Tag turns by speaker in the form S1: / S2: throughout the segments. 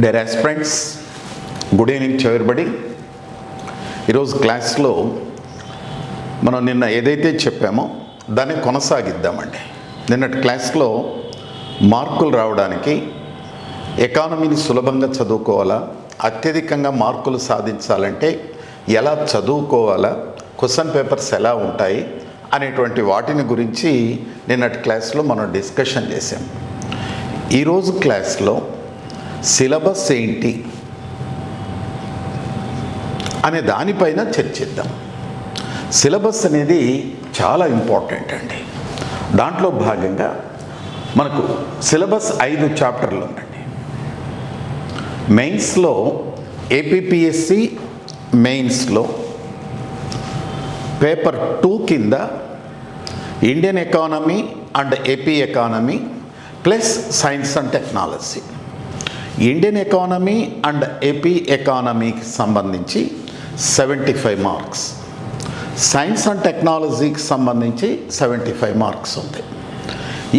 S1: Dear aspirants, good evening to everybody. ఈరోజు క్లాస్లో మనం నిన్న ఏదైతే చెప్పామో దాన్ని కొనసాగిద్దామండి. నిన్నటి క్లాస్లో మార్కులు రావడానికి ఎకానమీని సులభంగా చదువుకోవాలా, అత్యధికంగా మార్కులు సాధించాలంటే ఎలా చదువుకోవాలా, క్వశ్చన్ పేపర్స్ ఎలా ఉంటాయి అనేటువంటి వాటిని గురించి నిన్నటి క్లాస్లో మనం డిస్కషన్ చేసాం. ఈరోజు క్లాస్లో సిలబస్ ఏంటి అనే దానిపైన చర్చిద్దాం. సిలబస్ అనేది చాలా ఇంపార్టెంట్ అండి. దాంట్లో భాగంగా మనకు సిలబస్ 5 చాప్టర్లు ఉందండి. మెయిన్స్లో ఏపీపీఎస్సి మెయిన్స్లో పేపర్ 2 కింద Indian economy and AP economy plus science and technology, Indian economy and AP ఎకానమీకి సంబంధించి 75 మార్క్స్, సైన్స్ అండ్ టెక్నాలజీకి సంబంధించి 75 మార్క్స్ ఉంది.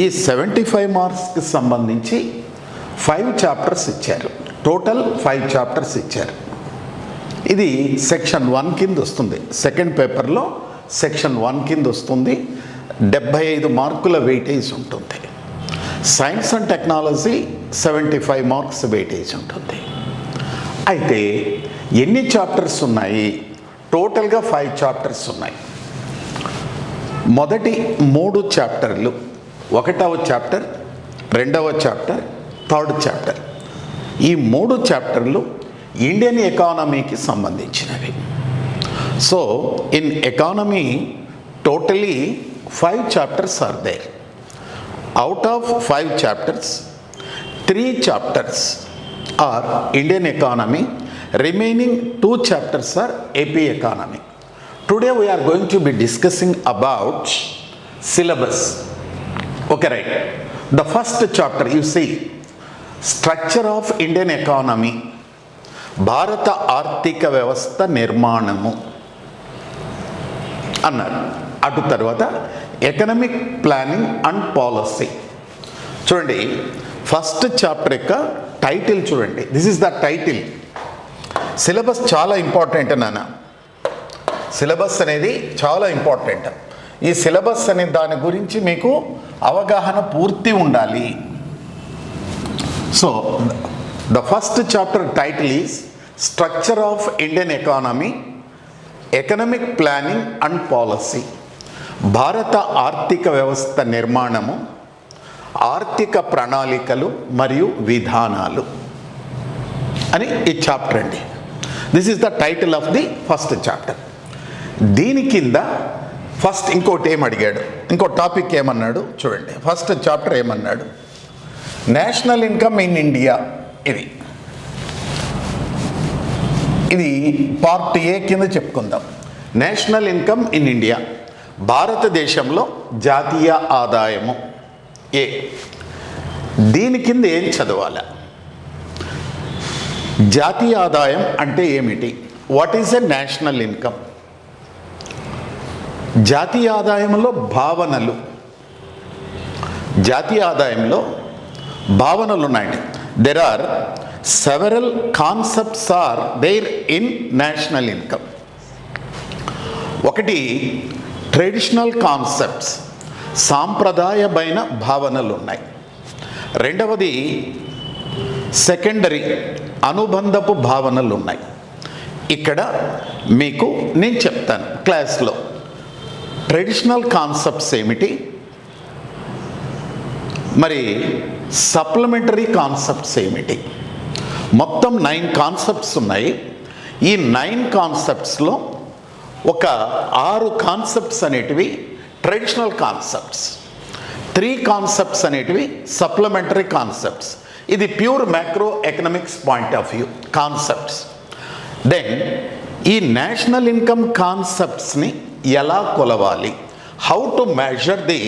S1: ఈ 75 మార్క్స్కి సంబంధించి 5 చాప్టర్స్ ఇచ్చారు. టోటల్ 5 చాప్టర్స్ ఇచ్చారు. ఇది సెక్షన్ 1 కింద వస్తుంది. సెకండ్ పేపర్లో సెక్షన్ 1 కింద వస్తుంది. 75 మార్కుల వెయిటేజ్ ఉంటుంది. Science and technology 75 marks weightage ఉంటుంది. అయితే ఎన్ని చాప్టర్స్ ఉన్నాయి? టోటల్గా 5 చాప్టర్స్ ఉన్నాయి. మొదటి 3 చాప్టర్లు, 1వ చాప్టర్, 2వ చాప్టర్, 3rd చాప్టర్, ఈ 3 చాప్టర్లు ఇండియన్ ఎకానమీకి సంబంధించినవి. So in economy totally 5 chapters are there. Out of 5 chapters, 3 chapters are Indian economy, remaining 2 chapters are AP economy. Today we are going to be discussing about syllabus. Okay, right. The first chapter you see, structure of Indian economy, భారత ఆర్థిక వ్యవస్థ నిర్మాణము అన్నారు. అటు తర్వాత economic planning and policy. చూడండి, first chapter యొక్క title చూడండి. This is the title. Syllabus చాలా ఇంపార్టెంట్ నాన్న. సిలబస్ అనేది చాలా ఇంపార్టెంట్. ఈ సిలబస్ అనే దాని గురించి మీకు అవగాహన పూర్తి ఉండాలి. So the first chapter title is structure of Indian economy, economic planning and policy, భారత ఆర్థిక వ్యవస్థ నిర్మాణము, ఆర్థిక ప్రణాళికలు మరియు విధానాలు అని ఈ చాప్టర్ అండి. This is the title of the first chapter. దీని కింద ఫస్ట్ ఇంకోటి ఏమడిగాడు, ఇంకో టాపిక్ ఏమన్నాడు చూడండి. ఫస్ట్ చాప్టర్ ఏమన్నాడు? National income in India. ఇది పార్ట్ ఏ కింద చెప్పుకుందాం. నేషనల్ ఇన్కమ్ ఇన్ ఇండియా, భారతదేశంలో జాతీయ ఆదాయము ఏ. దీని కింద ఏం చదవాలి? జాతీయ ఆదాయం అంటే ఏమిటి? What is a national income? జాతీయ ఆదాయంలో భావనలు, జాతీయ ఆదాయంలో భావనలు ఉన్నాయండి. There are several concepts are there in national income. ఒకటి ట్రెడిషనల్ కాన్సెప్ట్స్, సాంప్రదాయమైన భావనలు ఉన్నాయి. రెండవది సెకండరీ, అనుబంధపు భావనలు ఉన్నాయి. ఇక్కడ మీకు నేను చెప్తాను క్లాస్లో ట్రెడిషనల్ కాన్సెప్ట్స్ ఏమిటి, మరి సప్లిమెంటరీ కాన్సెప్ట్స్ ఏమిటి. మొత్తం 9 కాన్సెప్ట్స్ ఉన్నాయి. ఈ 9 కాన్సెప్ట్స్లో ఒక 6 కాన్సెప్ట్స్ అనేటివి ట్రెడిషనల్ కాన్సెప్ట్స్, 3 కాన్సెప్ట్స్ అనేటివి సప్లిమెంటరీ కాన్సెప్ట్స్. ఇది pure macro economics point of view concepts. Then ఈ నేషనల్ ఇన్కమ్ కాన్సెప్ట్స్ని ఎలా కొలవాలి? How to measure the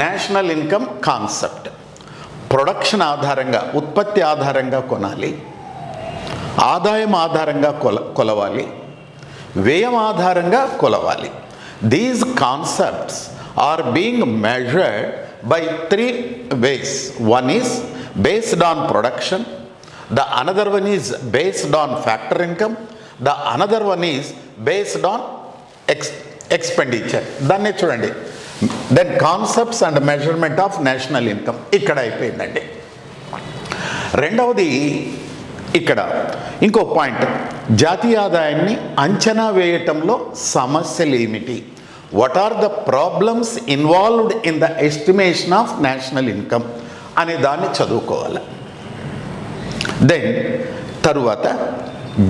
S1: national income concept. Production ఆధారంగా, ఉత్పత్తి ఆధారంగా కొనాలి, ఆదాయం ఆధారంగా కొలవాలి, వ్యయం ఆధారంగా కొలవాలి. These concepts are being measured by 3 ways. One is based on production, The another one is based on factor income. The another one is based on expenditure. దాన్నే చూడండి. Then concepts and measurement of national income ఇక్కడ అయిపోయిందండి. రెండవది ఇక్కడ ఇంకో point, జాతీయ ఆదాయాన్ని అంచనా వేయటంలో సమస్యలు ఏమిటి? What are the problems involved in the estimation of national income అనే దాన్ని చదువుకోవాలి. దెన్ తరువాత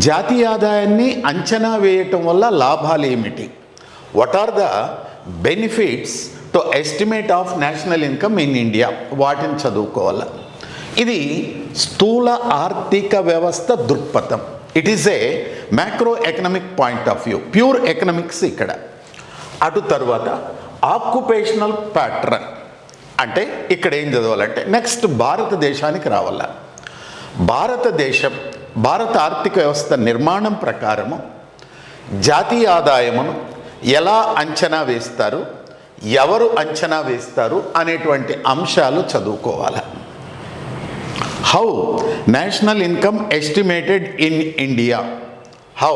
S1: జాతీయ ఆదాయాన్ని అంచనా వేయటం వల్ల లాభాలు ఏమిటి? What are the benefits to estimate of national income in India, వాటిని చదువుకోవాలి. ఇది స్థూల ఆర్థిక వ్యవస్థ దృక్పథం. It is a macro economic point of view, pure economics ఇక్కడ. అటు తర్వాత ఆక్యుపేషనల్ ప్యాటర్న్ అంటే ఇక్కడ ఏం చదవాలంటే నెక్స్ట్ భారతదేశానికి రావాల. భారత ఆర్థిక వ్యవస్థ నిర్మాణం ప్రకారము జాతీయ ఆదాయమును ఎలా అంచనా వేస్తారు, ఎవరు అంచనా వేస్తారు అనేటువంటి అంశాలు చదువుకోవాలి. How national income estimated in India, how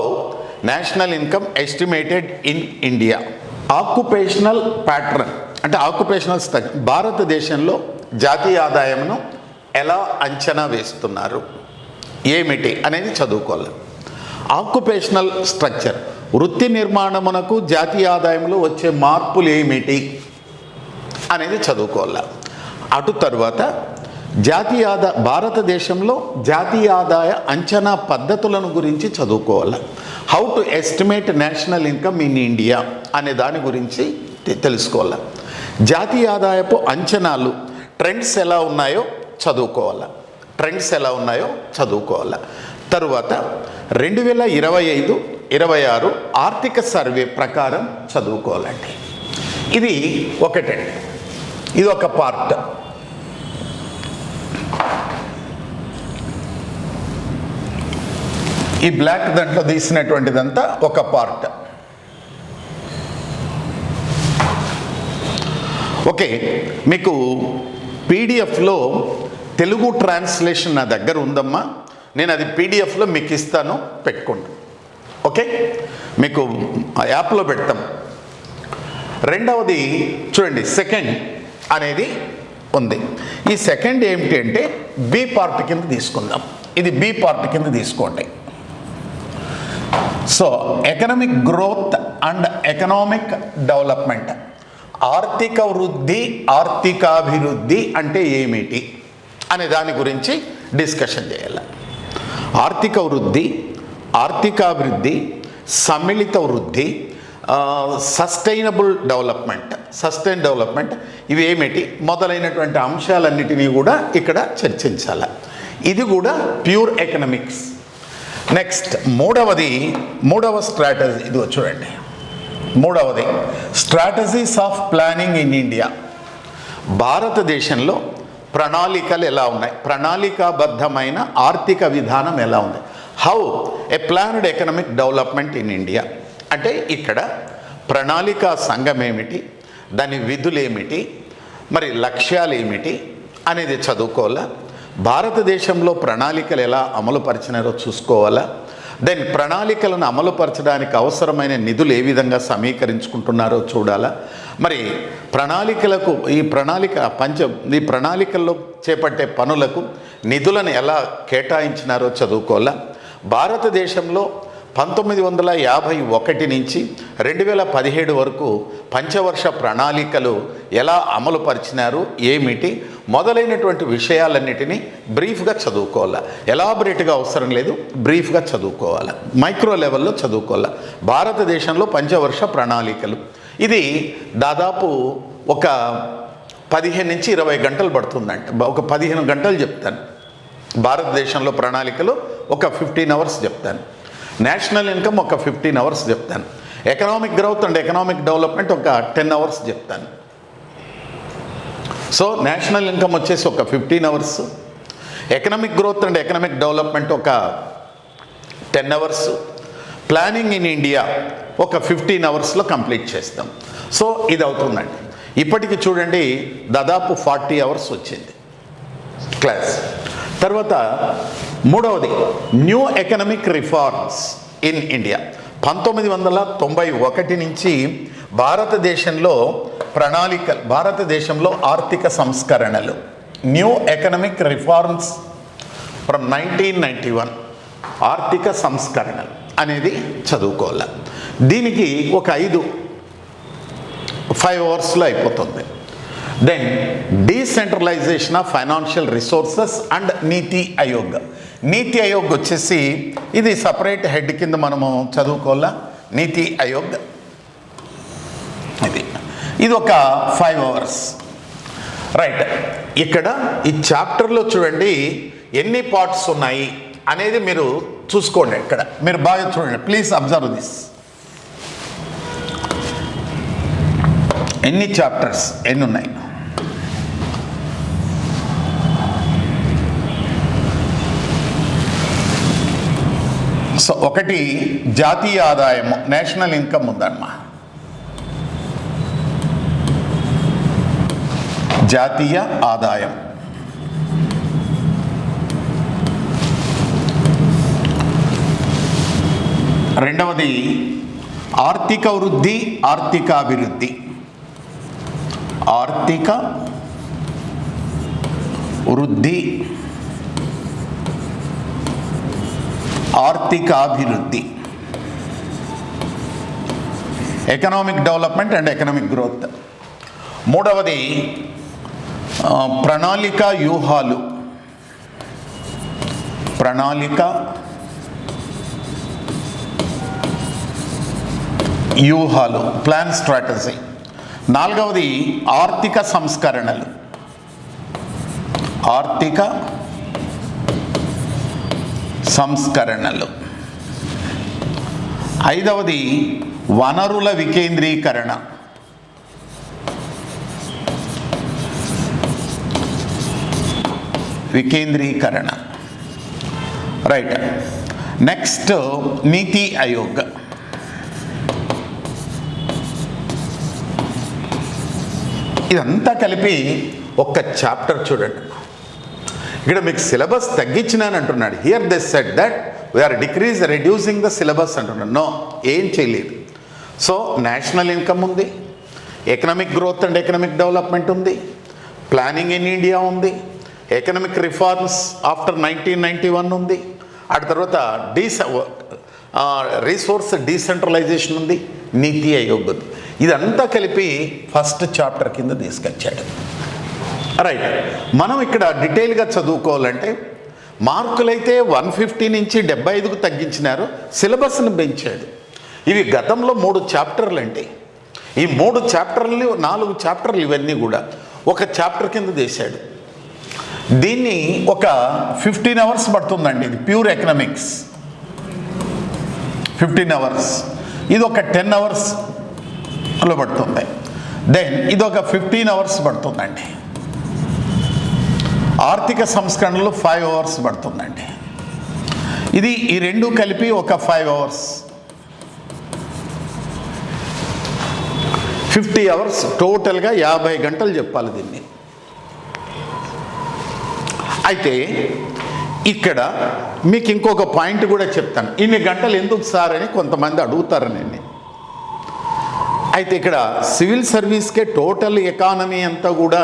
S1: national income estimated in India. Occupational pattern అంటే ఆక్యుపేషనల్ స్ట్రక్చర్, భారతదేశంలో జాతీయ ఆదాయమును ఎలా అంచనా వేస్తున్నారు ఏమిటి అనేది చదువుకోవాలి. ఆక్యుపేషనల్ స్ట్రక్చర్, వృత్తి నిర్మాణమునకు జాతీయ ఆదాయంలో వచ్చే మార్పులు ఏమిటి అనేది చదువుకోవాలి. అటు తర్వాత భారతదేశంలో జాతీయ ఆదాయ అంచనా పద్ధతులను గురించి చదువుకోవాలి. How to estimate national income in India అనే దాని గురించి తెలుసుకోవాలి. జాతీయ ఆదాయపు అంచనాలు ట్రెండ్స్ ఎలా ఉన్నాయో చదువుకోవాలి. తరువాత 2025-26 ఆర్థిక సర్వే ప్రకారం చదువుకోవాలండి. ఇది ఒకటండి, ఇది ఒక పార్ట్. ఈ బ్లాక్ దాంట్లో తీసినటువంటిదంతా ఒక పార్ట్. ఓకే, మీకు పీడిఎఫ్లో తెలుగు ట్రాన్స్లేషన్ నా దగ్గర ఉందమ్మా, నేను అది పీడిఎఫ్లో మీకు ఇస్తాను, పెట్టుకోండి. ఓకే, మీకు ఆ యాప్లో పెడతాం. రెండవది చూడండి, సెకండ్ అనేది ఉంది. ఈ సెకండ్ ఏమిటి అంటే బి పార్ట్ కింద తీసుకుందాం. ఇది బి పార్ట్ కింద తీసుకోండి. So economic growth and economic development, ఆర్థిక వృద్ధి ఆర్థికాభివృద్ధి అంటే ఏమిటి అనే దాని గురించి డిస్కషన్ చేయాలి. ఆర్థిక వృద్ధి, ఆర్థికాభివృద్ధి, సమ్మిళిత వృద్ధి, సస్టైనబుల్ డెవలప్మెంట్ ఇవి ఏమిటి మొదలైనటువంటి అంశాలన్నిటినీ కూడా ఇక్కడ చర్చించాలి. ఇది కూడా ప్యూర్ ఎకనామిక్స్. నెక్స్ట్ మూడవ స్ట్రాటజీ, ఇది చూడండి. మూడవది strategies of planning in India. భారతదేశంలో ప్రణాళికలు ఎలా ఉన్నాయి, ప్రణాళికాబద్ధమైన ఆర్థిక విధానం ఎలా ఉంది. How A planned economic development in India అంటే ఇక్కడ ప్రణాళికా సంఘం ఏమిటి, దాని విధులు ఏమిటి, మరి లక్ష్యాలు ఏమిటి అనేది చదువుకోవాలా. భారతదేశంలో ప్రణాళికలు ఎలా అమలుపరిచినారో చూసుకోవాలా. దెన్ ప్రణాళికలను అమలుపరచడానికి అవసరమైన నిధులు ఏ విధంగా సమీకరించుకుంటున్నారో చూడాలా. మరి ప్రణాళికలకు ఈ ప్రణాళికల్లో చేపట్టే పనులకు నిధులను ఎలా కేటాయించినారో చదువుకోవాలా. భారతదేశంలో 1951 నుంచి 2017 వరకు పంచవర్ష ప్రణాళికలు ఎలా అమలుపరిచినారు ఏమిటి మొదలైనటువంటి విషయాలన్నిటినీ బ్రీఫ్గా చదువుకోవాలి. ఎలాబరేట్గా అవసరం లేదు, బ్రీఫ్గా చదువుకోవాలి, మైక్రో లెవెల్లో చదువుకోవాలి. భారతదేశంలో పంచవర్ష ప్రణాళికలు ఇది దాదాపు ఒక 15 నుంచి 20 గంటలు పడుతుందంటే, ఒక 15 గంటలు చెప్తాను. భారతదేశంలో ప్రణాళికలు ఒక 15 అవర్స్ చెప్తాను. నేషనల్ ఇన్కమ్ ఒక 15 అవర్స్ చెప్తాను. Economic growth and economic development ఒక 10 అవర్స్ చెప్తాను. సో నేషనల్ ఇన్కమ్ వచ్చేసి ఒక 15 hours, economic growth and economic development ఒక 10 అవర్స్, ప్లానింగ్ ఇన్ ఇండియా ఒక 15 అవర్స్లో కంప్లీట్ చేస్తాం. సో ఇది అవుతుందండి. ఇప్పటికి చూడండి దాదాపు 40 అవర్స్ వచ్చింది క్లాస్. తర్వాత మూడవది new economic reforms in India. 1991 నుంచి భారతదేశంలో ఆర్థిక సంస్కరణలు, న్యూ ఎకనామిక్ రిఫార్మ్స్ ఫ్రమ్ 1991, ఆర్థిక సంస్కరణలు అనేది చదువుకోవాలి. దీనికి ఒక 5 అవర్స్లో అయిపోతుంది. Then decentralisation of financial resources and NITI Aayog. నీతి ఆయోగ్ వచ్చేసి ఇది సపరేట్ హెడ్ కింద మనము చదువుకోవాలా. నీతి ఆయోగ్ ఇది ఒక 5 అవర్స్. రైట్, ఇక్కడ ఈ చాప్టర్లో చూడండి ఎన్ని పార్ట్స్ ఉన్నాయి అనేది మీరు చూసుకోండి. ఇక్కడ మీరు బాగా చూడండి, ప్లీజ్ అబ్జర్వ్ దిస్. ఎన్ని చాప్టర్స్ ఎన్ని ఉన్నాయి? సో ఒకటి జాతీయ ఆదాయము, నేషనల్ ఇన్కమ్ ఉందన్నమా. జాతీయ ఆదాయం. రెండవది ఆర్థిక వృద్ధి, ఆర్థికాభివృద్ధి. ఆర్థిక వృద్ధి, ఆర్థికాభివృద్ధి. Economic development and economic growth. మూడవది ప్రణాళిక వ్యూహాలు, ప్రణాళిక వ్యూహాలు, ప్లాన్ స్ట్రాటజీ. నాలుగవది ఆర్థిక సంస్కరణలు, ఆర్థిక సంస్కరణలు. ఐదవది వనరుల వికేంద్రీకరణ. వికేంద్రీకరణ. రైట్, నెక్స్ట్ నీతి ఆయోగ్. ఇదంతా కలిపి ఒక్క చాప్టర్ చూడండి. ఇక్కడ మీకు సిలబస్ తగ్గించినాను అంటున్నాడు. Here they said that we are reducing the syllabus అంటున్నాడు. నో, ఏం చేయలేదు. సో నేషనల్ ఇన్కమ్ ఉంది, economic growth and economic development ఉంది, ప్లానింగ్ ఇన్ ఇండియా ఉంది, ఎకనామిక్ రిఫార్మ్స్ ఆఫ్టర్ 1991 ఉంది, ఆ తర్వాత రిసోర్స్ డీసెంట్రలైజేషన్ ఉంది, నీతి ఆయోగ్ ఉంది. ఇదంతా కలిపి ఫస్ట్ చాప్టర్ కింద తీసుకొచ్చాడు. రైట్, మనం ఇక్కడ డీటెయిల్గా చదువుకోవాలంటే మార్కులైతే 150 నుంచి 75కు తగ్గించినారు, సిలబస్ని పెంచాడు. ఇవి గతంలో 3 చాప్టర్లు అండి. ఈ 3 చాప్టర్లని 4 చాప్టర్లు ఇవన్నీ కూడా ఒక చాప్టర్ కింద చేశాడు. దీన్ని ఒక 15 అవర్స్ పడుతుందండి. ఇది ప్యూర్ ఎకనామిక్స్ 15 అవర్స్. ఇది ఒక 10 అవర్స్లో పడుతుంది. దెన్ ఇది ఒక 15 అవర్స్ పడుతుందండి. ఆర్థిక సంస్కరణలు 5 అవర్స్ పడుతుందండి. ఇది ఈ రెండు కలిపి ఒక 5 అవర్స్, 50 అవర్స్ టోటల్గా 50 గంటలు చెప్పాలి దీన్ని. అయితే ఇక్కడ మీకు ఇంకొక పాయింట్ కూడా చెప్తాను. ఇన్ని గంటలు ఎందుకు సార్ అని కొంతమంది అడుగుతారనండి. అయితే ఇక్కడ సివిల్ సర్వీస్కే టోటల్ ఎకానమీ అంతా కూడా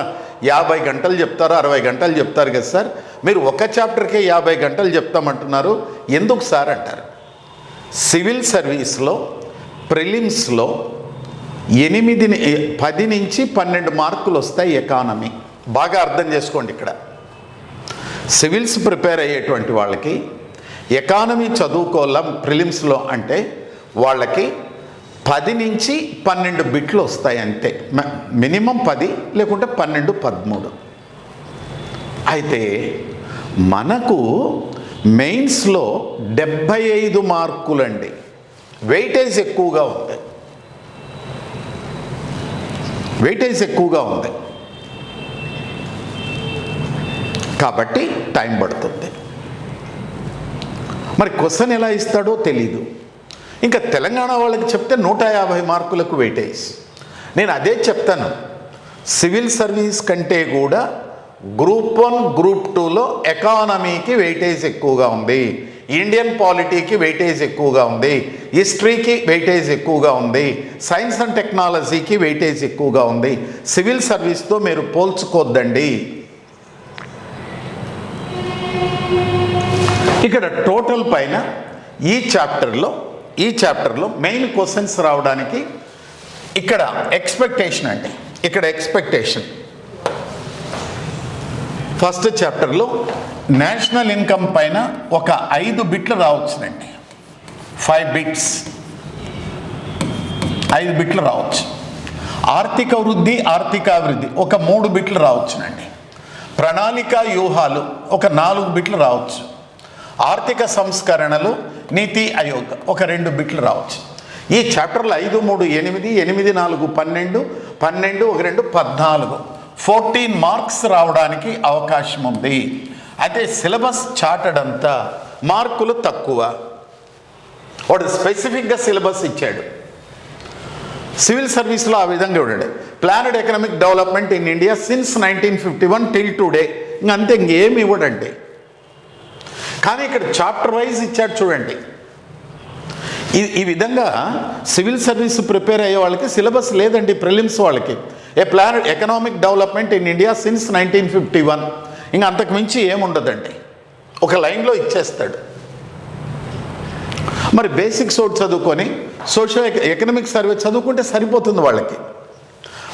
S1: 50 గంటలు చెప్తారు, 60 గంటలు చెప్తారు కదా సార్, మీరు ఒక చాప్టర్కే 50 గంటలు చెప్తామంటున్నారు ఎందుకు సార్ అంటారు. సివిల్ సర్వీస్లో ప్రిలిమ్స్లో 10 నుంచి 12 మార్కులు వస్తాయి ఎకానమీ. బాగా అర్థం చేసుకోండి. ఇక్కడ సివిల్స్ ప్రిపేర్ అయ్యేటువంటి వాళ్ళకి ఎకానమీ చదువుకోవాల ప్రిలిమ్స్లో అంటే వాళ్ళకి 10 నుంచి 12 బిట్లు వస్తాయి అంతే. మినిమం 10 లేకుంటే 12, 13. అయితే మనకు మెయిన్స్లో 75 మార్కులండి. వెయిటేజ్ ఎక్కువగా ఉంది, వెయిటేజ్ ఎక్కువగా ఉంది కాబట్టి టైం పడుతుంది. మరి క్వశ్చన్ ఎలా ఇస్తాడో తెలీదు. ఇంకా తెలంగాణ వాళ్ళకి చెప్తే 150 మార్కులకు వెయిటేజ్. నేను అదే చెప్తాను, సివిల్ సర్వీస్ కంటే కూడా గ్రూప్ 1 గ్రూప్ 2లో ఎకానమీకి వెయిటేజ్ ఎక్కువగా ఉంది, ఇండియన్ పాలిటీకి వెయిటేజ్ ఎక్కువగా ఉంది, హిస్టరీకి వెయిటేజ్ ఎక్కువగా ఉంది, సైన్స్ అండ్ టెక్నాలజీకి వెయిటేజ్ ఎక్కువగా ఉంది. సివిల్ సర్వీస్తో మీరు పోల్చుకోద్దండి. ఇక్కడ టోటల్ పైన ఈ చాప్టర్లో మెయిన్ క్వశ్చన్స్ రావడానికి ఇక్కడ ఎక్స్పెక్టేషన్ అండి. ఇక్కడ ఎక్స్పెక్టేషన్ ఫస్ట్ చాప్టర్లో నేషనల్ ఇన్కమ్ పైన ఒక 5 బిట్లు రావచ్చునండి. 5 బిట్స్, 5 బిట్లు రావచ్చు. ఆర్థిక ఆర్థికాభివృద్ధి ఒక 3 బిట్లు రావచ్చునండి. ప్రణాళిక వ్యూహాలు ఒక 4 బిట్లు రావచ్చు. ఆర్థిక సంస్కరణలు, నీతి ఆయోగ్ ఒక 2 బిట్లు రావచ్చు. ఈ చాప్టర్లో 5, 3, 8, 8, 4, 12, 12, 1, 2, 14, 14 మార్క్స్ రావడానికి అవకాశం ఉంది. అయితే సిలబస్ చార్టెడ్ అంతా మార్కులు తక్కువ. వాడు స్పెసిఫిక్గా సిలబస్ ఇచ్చాడు. సివిల్ సర్వీస్లో ఆ విధంగా చూడండి. Planned economic development in India since 1951 till today, ఇంకంతే, ఇంకేమి ఇవ్వడండి. కానీ ఇక్కడ చాప్టర్ వైజ్ ఇచ్చాడు చూడండి. ఈ విధంగా సివిల్ సర్వీస్ ప్రిపేర్ అయ్యే వాళ్ళకి సిలబస్ లేదండి. ప్రిలిమ్స్ వాళ్ళకి ఏ planned economic development in India since 1951, ఇంకా అంతకుమించి ఏముండదండి. ఒక లైన్లో ఇచ్చేస్తాడు. మరి బేసిక్స్ ఒకటి చదువుకొని సోషల్ ఎకనామిక్ సర్వే చదువుకుంటే సరిపోతుంది వాళ్ళకి.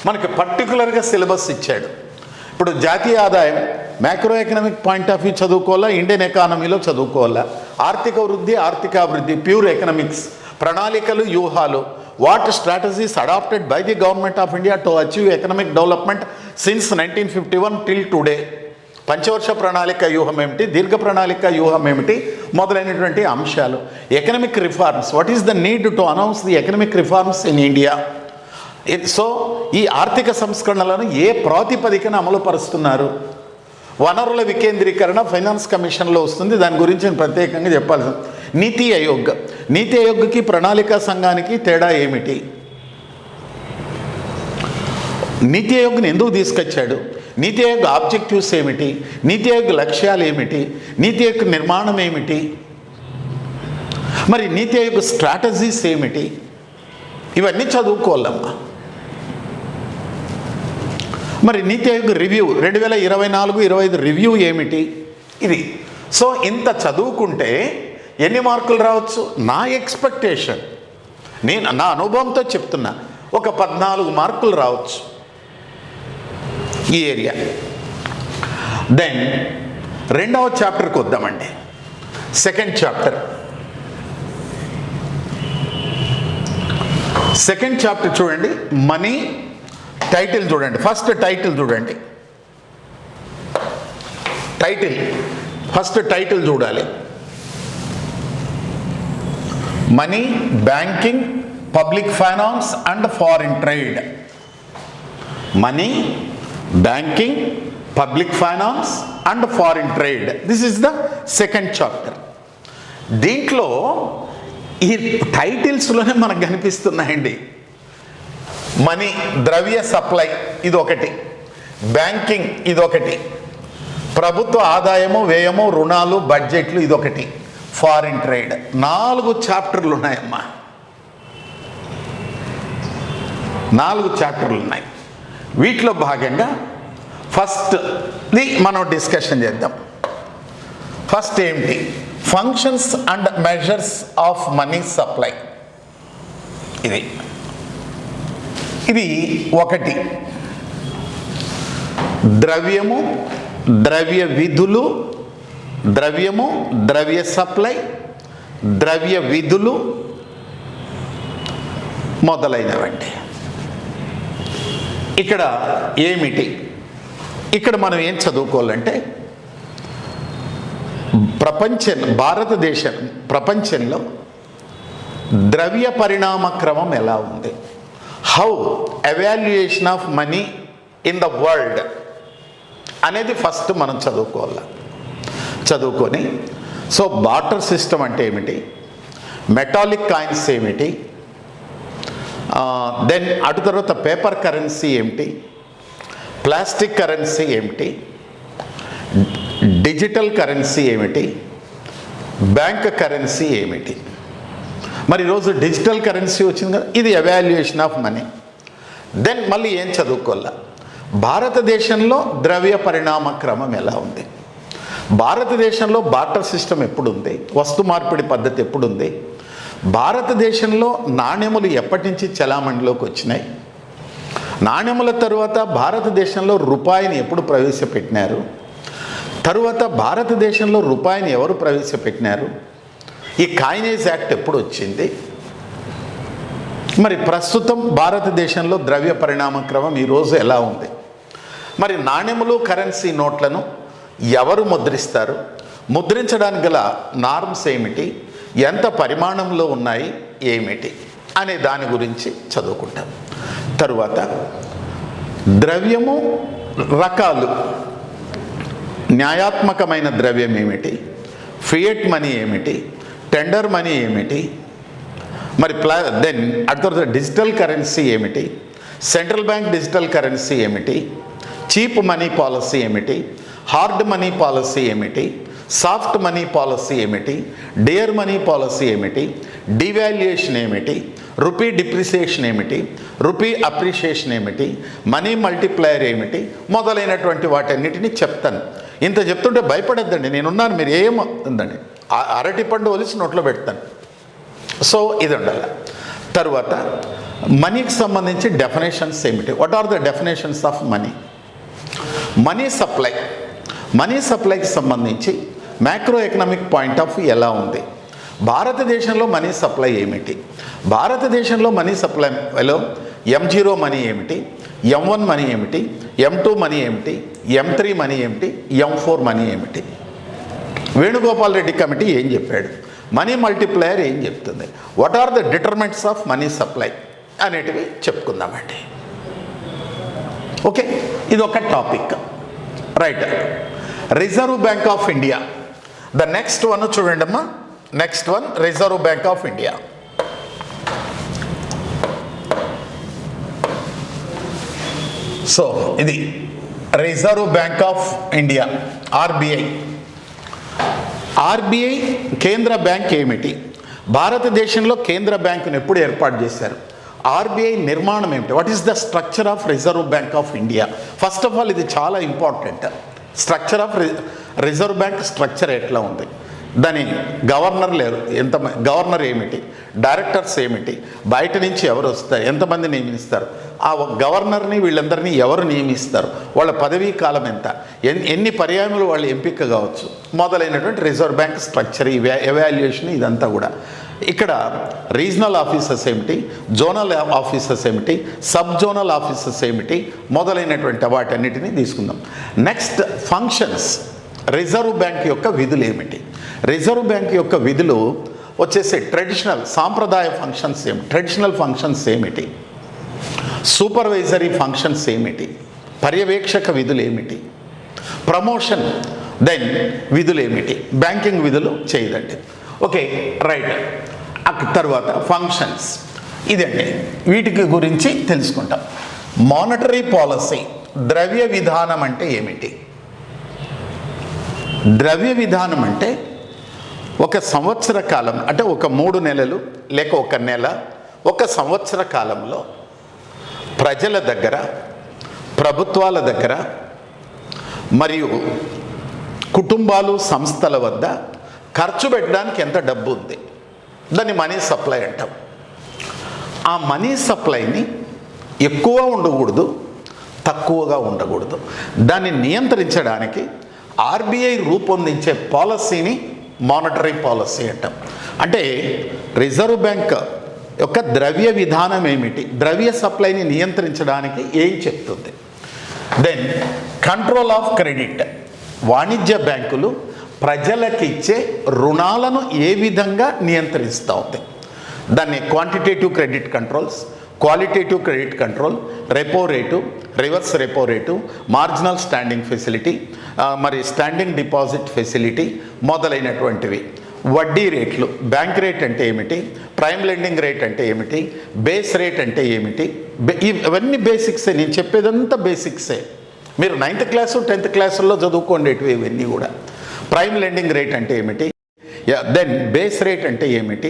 S1: మనకి పర్టికులర్గా సిలబస్ ఇచ్చాడు. ఇప్పుడు జాతీయ ఆదాయం macro economic point of view చదువుకోవాలా, ఇండియన్ ఎకానమీలో చదువుకోవాలా, ఆర్థిక వృద్ధి ఆర్థికాభివృద్ధి ప్యూర్ ఎకనామిక్స్, ప్రణాళికలు వ్యూహాలు, what strategies adopted by the government of India to achieve economic development since 1951 till today, పంచవర్ష ప్రణాళిక వ్యూహం ఏమిటి, దీర్ఘ ప్రణాళిక వ్యూహం ఏమిటి మొదలైనటువంటి అంశాలు. Economic reforms, what is the need to announce the economic reforms in India. So ఈ ఆర్థిక సంస్కరణలను ఏ ప్రాతిపదికన అమలు పరుస్తున్నారు. వనరుల వికేంద్రీకరణ ఫైనాన్స్ కమిషన్లో వస్తుంది, దాని గురించి నేను ప్రత్యేకంగా చెప్పాల్సి. నీతి ఆయోగ్కి ప్రణాళికా సంఘానికి తేడా ఏమిటి, నీతి ఆయోగ్ని ఎందుకు తీసుకొచ్చాడు, నీతి ఆయోగ్ ఆబ్జెక్టివ్స్ ఏమిటి, నీతి ఆయోగ్ లక్ష్యాలు ఏమిటి, నీతి ఆయోగ్ నిర్మాణం ఏమిటి, మరి నీతి ఆయోగ్ స్ట్రాటజీస్ ఏమిటి, ఇవన్నీ చదువుకోవాలమ్మా. మరి నీతి ఆయోగ్ రివ్యూ 2024-25 రివ్యూ ఏమిటి, ఇది. సో ఇంత చదువుకుంటే ఎన్ని మార్కులు రావచ్చు? నా ఎక్స్పెక్టేషన్, నేను నా అనుభవంతో చెప్తున్నా, ఒక 14 మార్కులు రావచ్చు ఈ ఏరియా. దెన్ రెండవ చాప్టర్కి వద్దామండి. సెకండ్ చాప్టర్ చూడండి. మనీ టైటిల్ చూడండి. ఫస్ట్ టైటిల్ చూడండి. ఫస్ట్ టైటిల్ చూడాలి. Money, banking, public finance and foreign trade. Money, banking, public finance and foreign trade. This is the second chapter. దీంట్లో ఈ టైటిల్స్లోనే మనకు కనిపిస్తున్నాయండి. మనీ, ద్రవ్య సప్లై ఇదొకటి, బ్యాంకింగ్ ఇదొకటి, ప్రభుత్వ ఆదాయము వ్యయము రుణాలు బడ్జెట్లు ఇదొకటి, ఫారిన్ ట్రేడ్. 4 చాప్టర్లు ఉన్నాయమ్మా. 4 చాప్టర్లు ఉన్నాయి. వీటిలో భాగంగా ఫస్ట్ది మనం డిస్కషన్ చేద్దాం. ఫస్ట్ ఏమిటి? Functions and measures of money supply. ఇది ఒకటి. ద్రవ్యము, ద్రవ్య విధులు, ద్రవ్యము, ద్రవ్య సప్లై, ద్రవ్య విధులు మొదలైనవండి. ఇక్కడ ఏమిటి? ఇక్కడ మనం ఏం చదువుకోవాలంటే ప్రపంచంలో ద్రవ్య పరిణామ క్రమం ఎలా ఉంది, how evaluation of money in the world అనేది ఫస్ట్ మనం చదువుకొని సో బార్టర్ సిస్టమ్ అంటే ఏమిటి, మెటాలిక్ కాయిన్స్ ఏమిటి, దెన్ అటు తర్వాత పేపర్ కరెన్సీ ఏమిటి, ప్లాస్టిక్ కరెన్సీ ఏమిటి, డిజిటల్ కరెన్సీ ఏమిటి, బ్యాంక్ కరెన్సీ ఏమిటి? మరి ఈరోజు డిజిటల్ కరెన్సీ వచ్చింది కదా, ఇది ఎవాల్యుయేషన్ ఆఫ్ మనీ. దెన్ మళ్ళీ ఏం చదువుకోవాలా, భారతదేశంలో ద్రవ్య పరిణామ క్రమం ఎలా ఉంది, భారతదేశంలో బార్టర్ సిస్టమ్ ఎప్పుడుంది, వస్తు మార్పిడి పద్ధతి ఎప్పుడుంది, భారతదేశంలో నాణ్యములు ఎప్పటి నుంచి చలామణిలోకి వచ్చినాయి, నాణ్యముల తరువాత భారతదేశంలో రూపాయిని ఎప్పుడు ప్రవేశపెట్టినారు, తరువాత భారతదేశంలో రూపాయిని ఎవరు ప్రవేశపెట్టినారు, ఈ కాయినేజ్ యాక్ట్ ఎప్పుడు వచ్చింది, మరి ప్రస్తుతం భారతదేశంలో ద్రవ్య పరిణామ క్రమం ఈరోజు ఎలా ఉంది, మరి నాణ్యములు కరెన్సీ నోట్లను ఎవరు ముద్రిస్తారు, ముద్రించడానికి గల నార్మ్స్ ఏమిటి, ఎంత పరిమాణంలో ఉన్నాయి ఏమిటి అనే దాని గురించి చదువుకుంటాం. తరువాత ద్రవ్యము రకాలు, న్యాయాత్మకమైన ద్రవ్యం ఏమిటి, ఫియట్ మనీ ఏమిటి, టెండర్ మనీ ఏమిటి, మరి దెన్ అటు తర్వాత డిజిటల్ కరెన్సీ ఏమిటి, సెంట్రల్ బ్యాంక్ డిజిటల్ కరెన్సీ ఏమిటి, చీప్ మనీ పాలసీ ఏమిటి, హార్డ్ మనీ పాలసీ ఏమిటి, సాఫ్ట్ మనీ పాలసీ ఏమిటి, డియర్ మనీ పాలసీ ఏమిటి, డివాల్యుయేషన్ ఏమిటి, రూపీ డిప్రిసియేషన్ ఏమిటి, రూపీ అప్రిషియేషన్ ఏమిటి, మనీ మల్టిప్లయర్ ఏమిటి, మొదలైనటువంటి వాటన్నిటిని చెప్తాను. ఇంత చెప్తుంటే భయపడద్దండి, నేనున్నాను, మీరు ఏముందండి, అరటి పండు ఒలిసి నోట్లో పెడతాను. సో ఇది ఉండాలి. తరువాత మనీకి సంబంధించి డెఫినేషన్స్ ఏమిటి, what are the definitions of money, money supply, money సప్లైకి సంబంధించి macro economic point of view ఎలా ఉంది, భారతదేశంలో మనీ సప్లై ఏమిటి, భారతదేశంలో మనీ సప్లైలో M0 మనీ ఏమిటి, M1 మనీ ఏమిటి, M2 మనీ ఏమిటి, M3 మనీ ఏమిటి, M4 మనీ ఏమిటి, వేణుగోపాల్ రెడ్డి కమిటీ ఏం చెప్పాడు, మనీ మల్టిప్లయర్ ఏం చెప్తుంది, what are the determinants of money supply అనేటివి చెప్పుకుందామండి. ఓకే, ఇది ఒక topic. Right, reserve bank of India, the next one చూడండి అమ్మా, next one reserve bank of India. So ఇది reserve bank of India, RBI. RBI కేంద్ర బ్యాంక్ ఏమిటి, భారతదేశంలో కేంద్ర బ్యాంకును ఎప్పుడు ఏర్పాటు చేశారు, ఆర్బిఐ నిర్మాణం ఏమిటి, what is the structure of reserve bank of India. First of all ఇది చాలా important, structure of reserve bank structure ఎట్లా ఉంది, దాని గవర్నర్ లేరు, గవర్నర్ ఏమిటి, డైరెక్టర్స్ ఏమిటి, బయట నుంచి ఎవరు వస్తారు, ఎంతమంది నియమిస్తారు, ఆ గవర్నర్ని వీళ్ళందరినీ ఎవరు నియమిస్తారు, వాళ్ళ పదవీ కాలం ఎంత, ఎన్ని పర్యాయములు వాళ్ళు ఎంపిక కావచ్చు, మొదలైనటువంటి రిజర్వ్ బ్యాంక్ స్ట్రక్చర్, ఎవాల్యుయేషన్, ఇదంతా కూడా. ఇక్కడ రీజనల్ ఆఫీసర్స్ ఏమిటి, జోనల్ ఆఫీసర్స్ ఏమిటి, సబ్ జోనల్ ఆఫీసర్స్ ఏమిటి, మొదలైనటువంటి వాటన్నిటిని తీసుకుందాం. నెక్స్ట్ ఫంక్షన్స్, రిజర్వ్ బ్యాంక్ యొక్క విధులు ఏమిటి, రిజర్వ్ బ్యాంక్ యొక్క విధులు వచ్చేసి ట్రెడిషనల్ సాంప్రదాయ ఫంక్షన్స్ ఏమిటి, ట్రెడిషనల్ ఫంక్షన్స్ ఏమిటి, సూపర్వైజరీ ఫంక్షన్స్ ఏమిటి, పర్యవేక్షక విధులు ఏమిటి, ప్రమోషన్ దెన్ విధులు ఏమిటి, బ్యాంకింగ్ విధులు చేయదండి. ఓకే రైట్, తర్వాత ఫంక్షన్స్ ఇదండి, వీటికి గురించి తెలుసుకుంటాం. మానిటరీ పాలసీ, ద్రవ్య విధానం అంటే ఏమిటి, ద్రవ్య విధానం అంటే ఒక సంవత్సర కాలం, అంటే ఒక 3 నెలలు లేక ఒక నెల, ఒక సంవత్సర కాలంలో ప్రజల దగ్గర, ప్రభుత్వాల దగ్గర మరియు కుటుంబాలు, సంస్థల వద్ద ఖర్చు పెట్టడానికి ఎంత డబ్బు ఉంది, దాన్ని మనీ సప్లై అంటాం. ఆ మనీ సప్లైని ఎక్కువ ఉండకూడదు, తక్కువగా ఉండకూడదు, దాన్ని నియంత్రించడానికి ఆర్బిఐ రూపొందించే పాలసీని మానిటరీ పాలసీ అంటాం. అంటే రిజర్వ్ బ్యాంక్ యొక్క ద్రవ్య విధానం ఏమిటి, ద్రవ్య సప్లైని నియంత్రించడానికి ఏం చెప్తుంది. దెన్ కంట్రోల్ ఆఫ్ క్రెడిట్, వాణిజ్య బ్యాంకులు ప్రజలకు ఇచ్చే రుణాలను ఏ విధంగా నియంత్రిస్తూ ఉంది, దాన్ని quantitative credit controls, qualitative credit control, repo rate, reverse repo rate, marginal standing facility, మరి స్టాండింగ్ డిపాజిట్ ఫెసిలిటీ మొదలైనటువంటివి. వడ్డీ రేట్లు, బ్యాంక్ రేట్ అంటే ఏమిటి, ప్రైమ్ లెండింగ్ రేట్ అంటే ఏమిటి, బేస్ రేట్ అంటే ఏమిటి, ఇవన్నీ బేసిక్సే, నేను చెప్పేదంతా బేసిక్సే. మీరు 9th క్లాసు 10th క్లాసుల్లో చదువుకోండేటివి ఇవన్నీ కూడా. ప్రైమ్ లెండింగ్ రేట్ అంటే ఏమిటి, దెన్ బేస్ రేట్ అంటే ఏమిటి,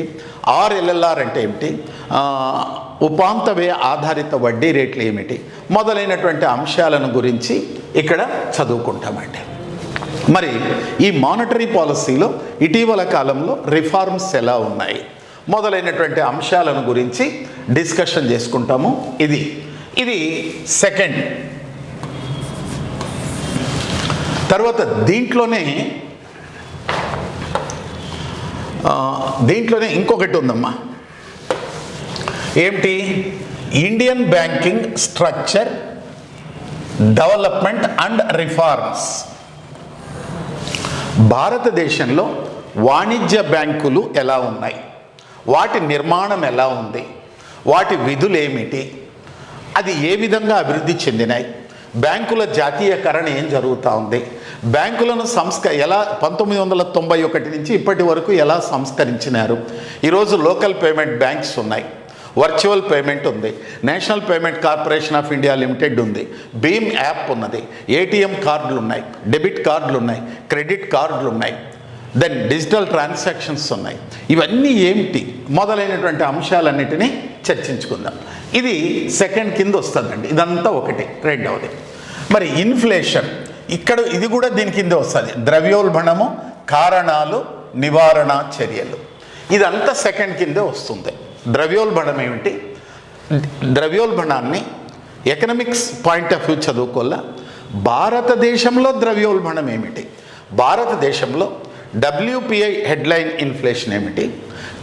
S1: ఆర్ఎల్ఎల్ఆర్ అంటే ఏమిటి, ఉపాంత వ్యయ ఆధారిత వడ్డీ రేట్లు ఏమిటి, మొదలైనటువంటి అంశాలను గురించి ఇక్కడ చదువుకుంటామండి. మరి ఈ మానిటరీ పాలసీలో ఇటీవల కాలంలో రిఫార్మ్స్ ఎలా ఉన్నాయి మొదలైనటువంటి అంశాలను గురించి డిస్కషన్ చేసుకుంటాము. ఇది సెకండ్. తర్వాత దీంట్లోనే ఇంకొకటి ఉందమ్మా. ఏమిటి? Indian banking structure development and reforms. భారతదేశంలో వాణిజ్య బ్యాంకులు ఎలా ఉన్నాయి, వాటి నిర్మాణం ఎలా ఉంది, వాటి విధులు ఏమిటి, అది ఏ విధంగా అభివృద్ధి చెందినాయి, బ్యాంకుల జాతీయకరణ ఏం జరుగుతూ ఉంది, బ్యాంకులను ఎలా 1991 నుంచి ఇప్పటి వరకు ఎలా సంస్కరించినారు. ఈరోజు లోకల్ పేమెంట్ బ్యాంక్స్ ఉన్నాయి, వర్చువల్ పేమెంట్ ఉంది, national payment corporation of India limited ఉంది, భీమ్ యాప్ ఉన్నది, ఏటీఎం కార్డులు ఉన్నాయి, డెబిట్ కార్డులు ఉన్నాయి, క్రెడిట్ కార్డులు ఉన్నాయి, దెన్ డిజిటల్ ట్రాన్సాక్షన్స్ ఉన్నాయి. ఇవన్నీ ఏమిటి మొదలైనటువంటి అంశాలన్నిటినీ చర్చించుకుందాం. ఇది సెకండ్ కింద వస్తుందండి. ఇదంతా ఒకటి. రెండవది మరి ఇన్ఫ్లేషన్. ఇది కూడా దీని కింద వస్తుంది. ద్రవ్యోల్బణము, కారణాలు, నివారణ చర్యలు. ఇదంతా సెకండ్ కిందే వస్తుంది. ద్రవ్యోల్బణం ఏమిటి, ద్రవ్యోల్బణాన్ని ఎకనామిక్స్ పాయింట్ ఆఫ్ వ్యూ చదువుకోవాలా. భారతదేశంలో ద్రవ్యోల్బణం ఏమిటి, భారతదేశంలో WPI హెడ్లైన్ ఇన్ఫ్లేషన్ ఏమిటి,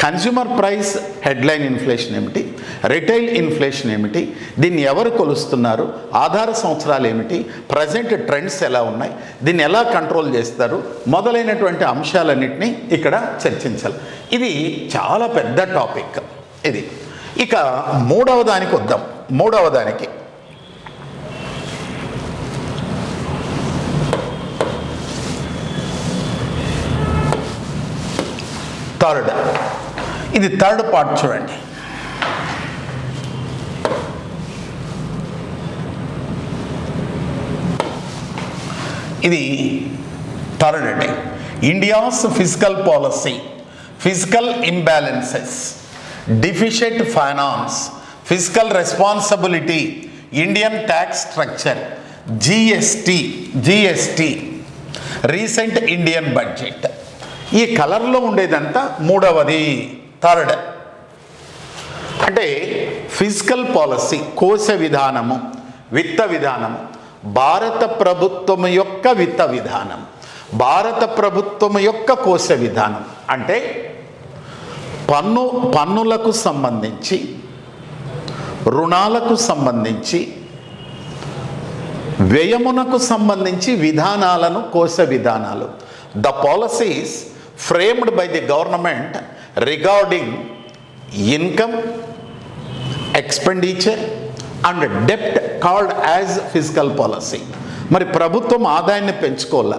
S1: కన్స్యూమర్ ప్రైస్ హెడ్లైన్ ఇన్ఫ్లేషన్ ఏమిటి, రిటైల్ ఇన్ఫ్లేషన్ ఏమిటి, దీన్ని ఎవరు కొలుస్తున్నారు, ఆధార సంవత్సరాలు ఏమిటి, ప్రజెంట్ ట్రెండ్స్ ఎలా ఉన్నాయి, దీన్ని ఎలా కంట్రోల్ చేస్తారు మొదలైనటువంటి అంశాలన్నింటినీ ఇక్కడ చర్చించాలి. ఇది చాలా పెద్ద టాపిక్ ఇది. ఇక మూడవ దానికి వద్దాం. మూడవ దానికి థర్డ్. ఇది థర్డ్ పార్ట్ చూడండి. ఇది థర్డ్ అండి. India's physical policy, physical imbalances, deficit finance, physical responsibility, Indian tax structure, GST, recent Indian budget. ఈ కలర్లో ఉండేదంతా మూడవది, థర్డ్. అంటే ఫిజికల్ పాలసీ, కోశ విధానము, విత్త విధానము, భారత ప్రభుత్వం యొక్క విత్త విధానం, భారత ప్రభుత్వం యొక్క కోశ విధానం. అంటే పన్నులకు సంబంధించి, రుణాలకు సంబంధించి, వ్యయమునకు సంబంధించి విధానాలను కోశ విధానాలు. The policies framed by the government regarding income, expenditure and debt called as fiscal policy. మరి ప్రభుత్వం ఆదాయాన్ని పెంచుకోవాలా,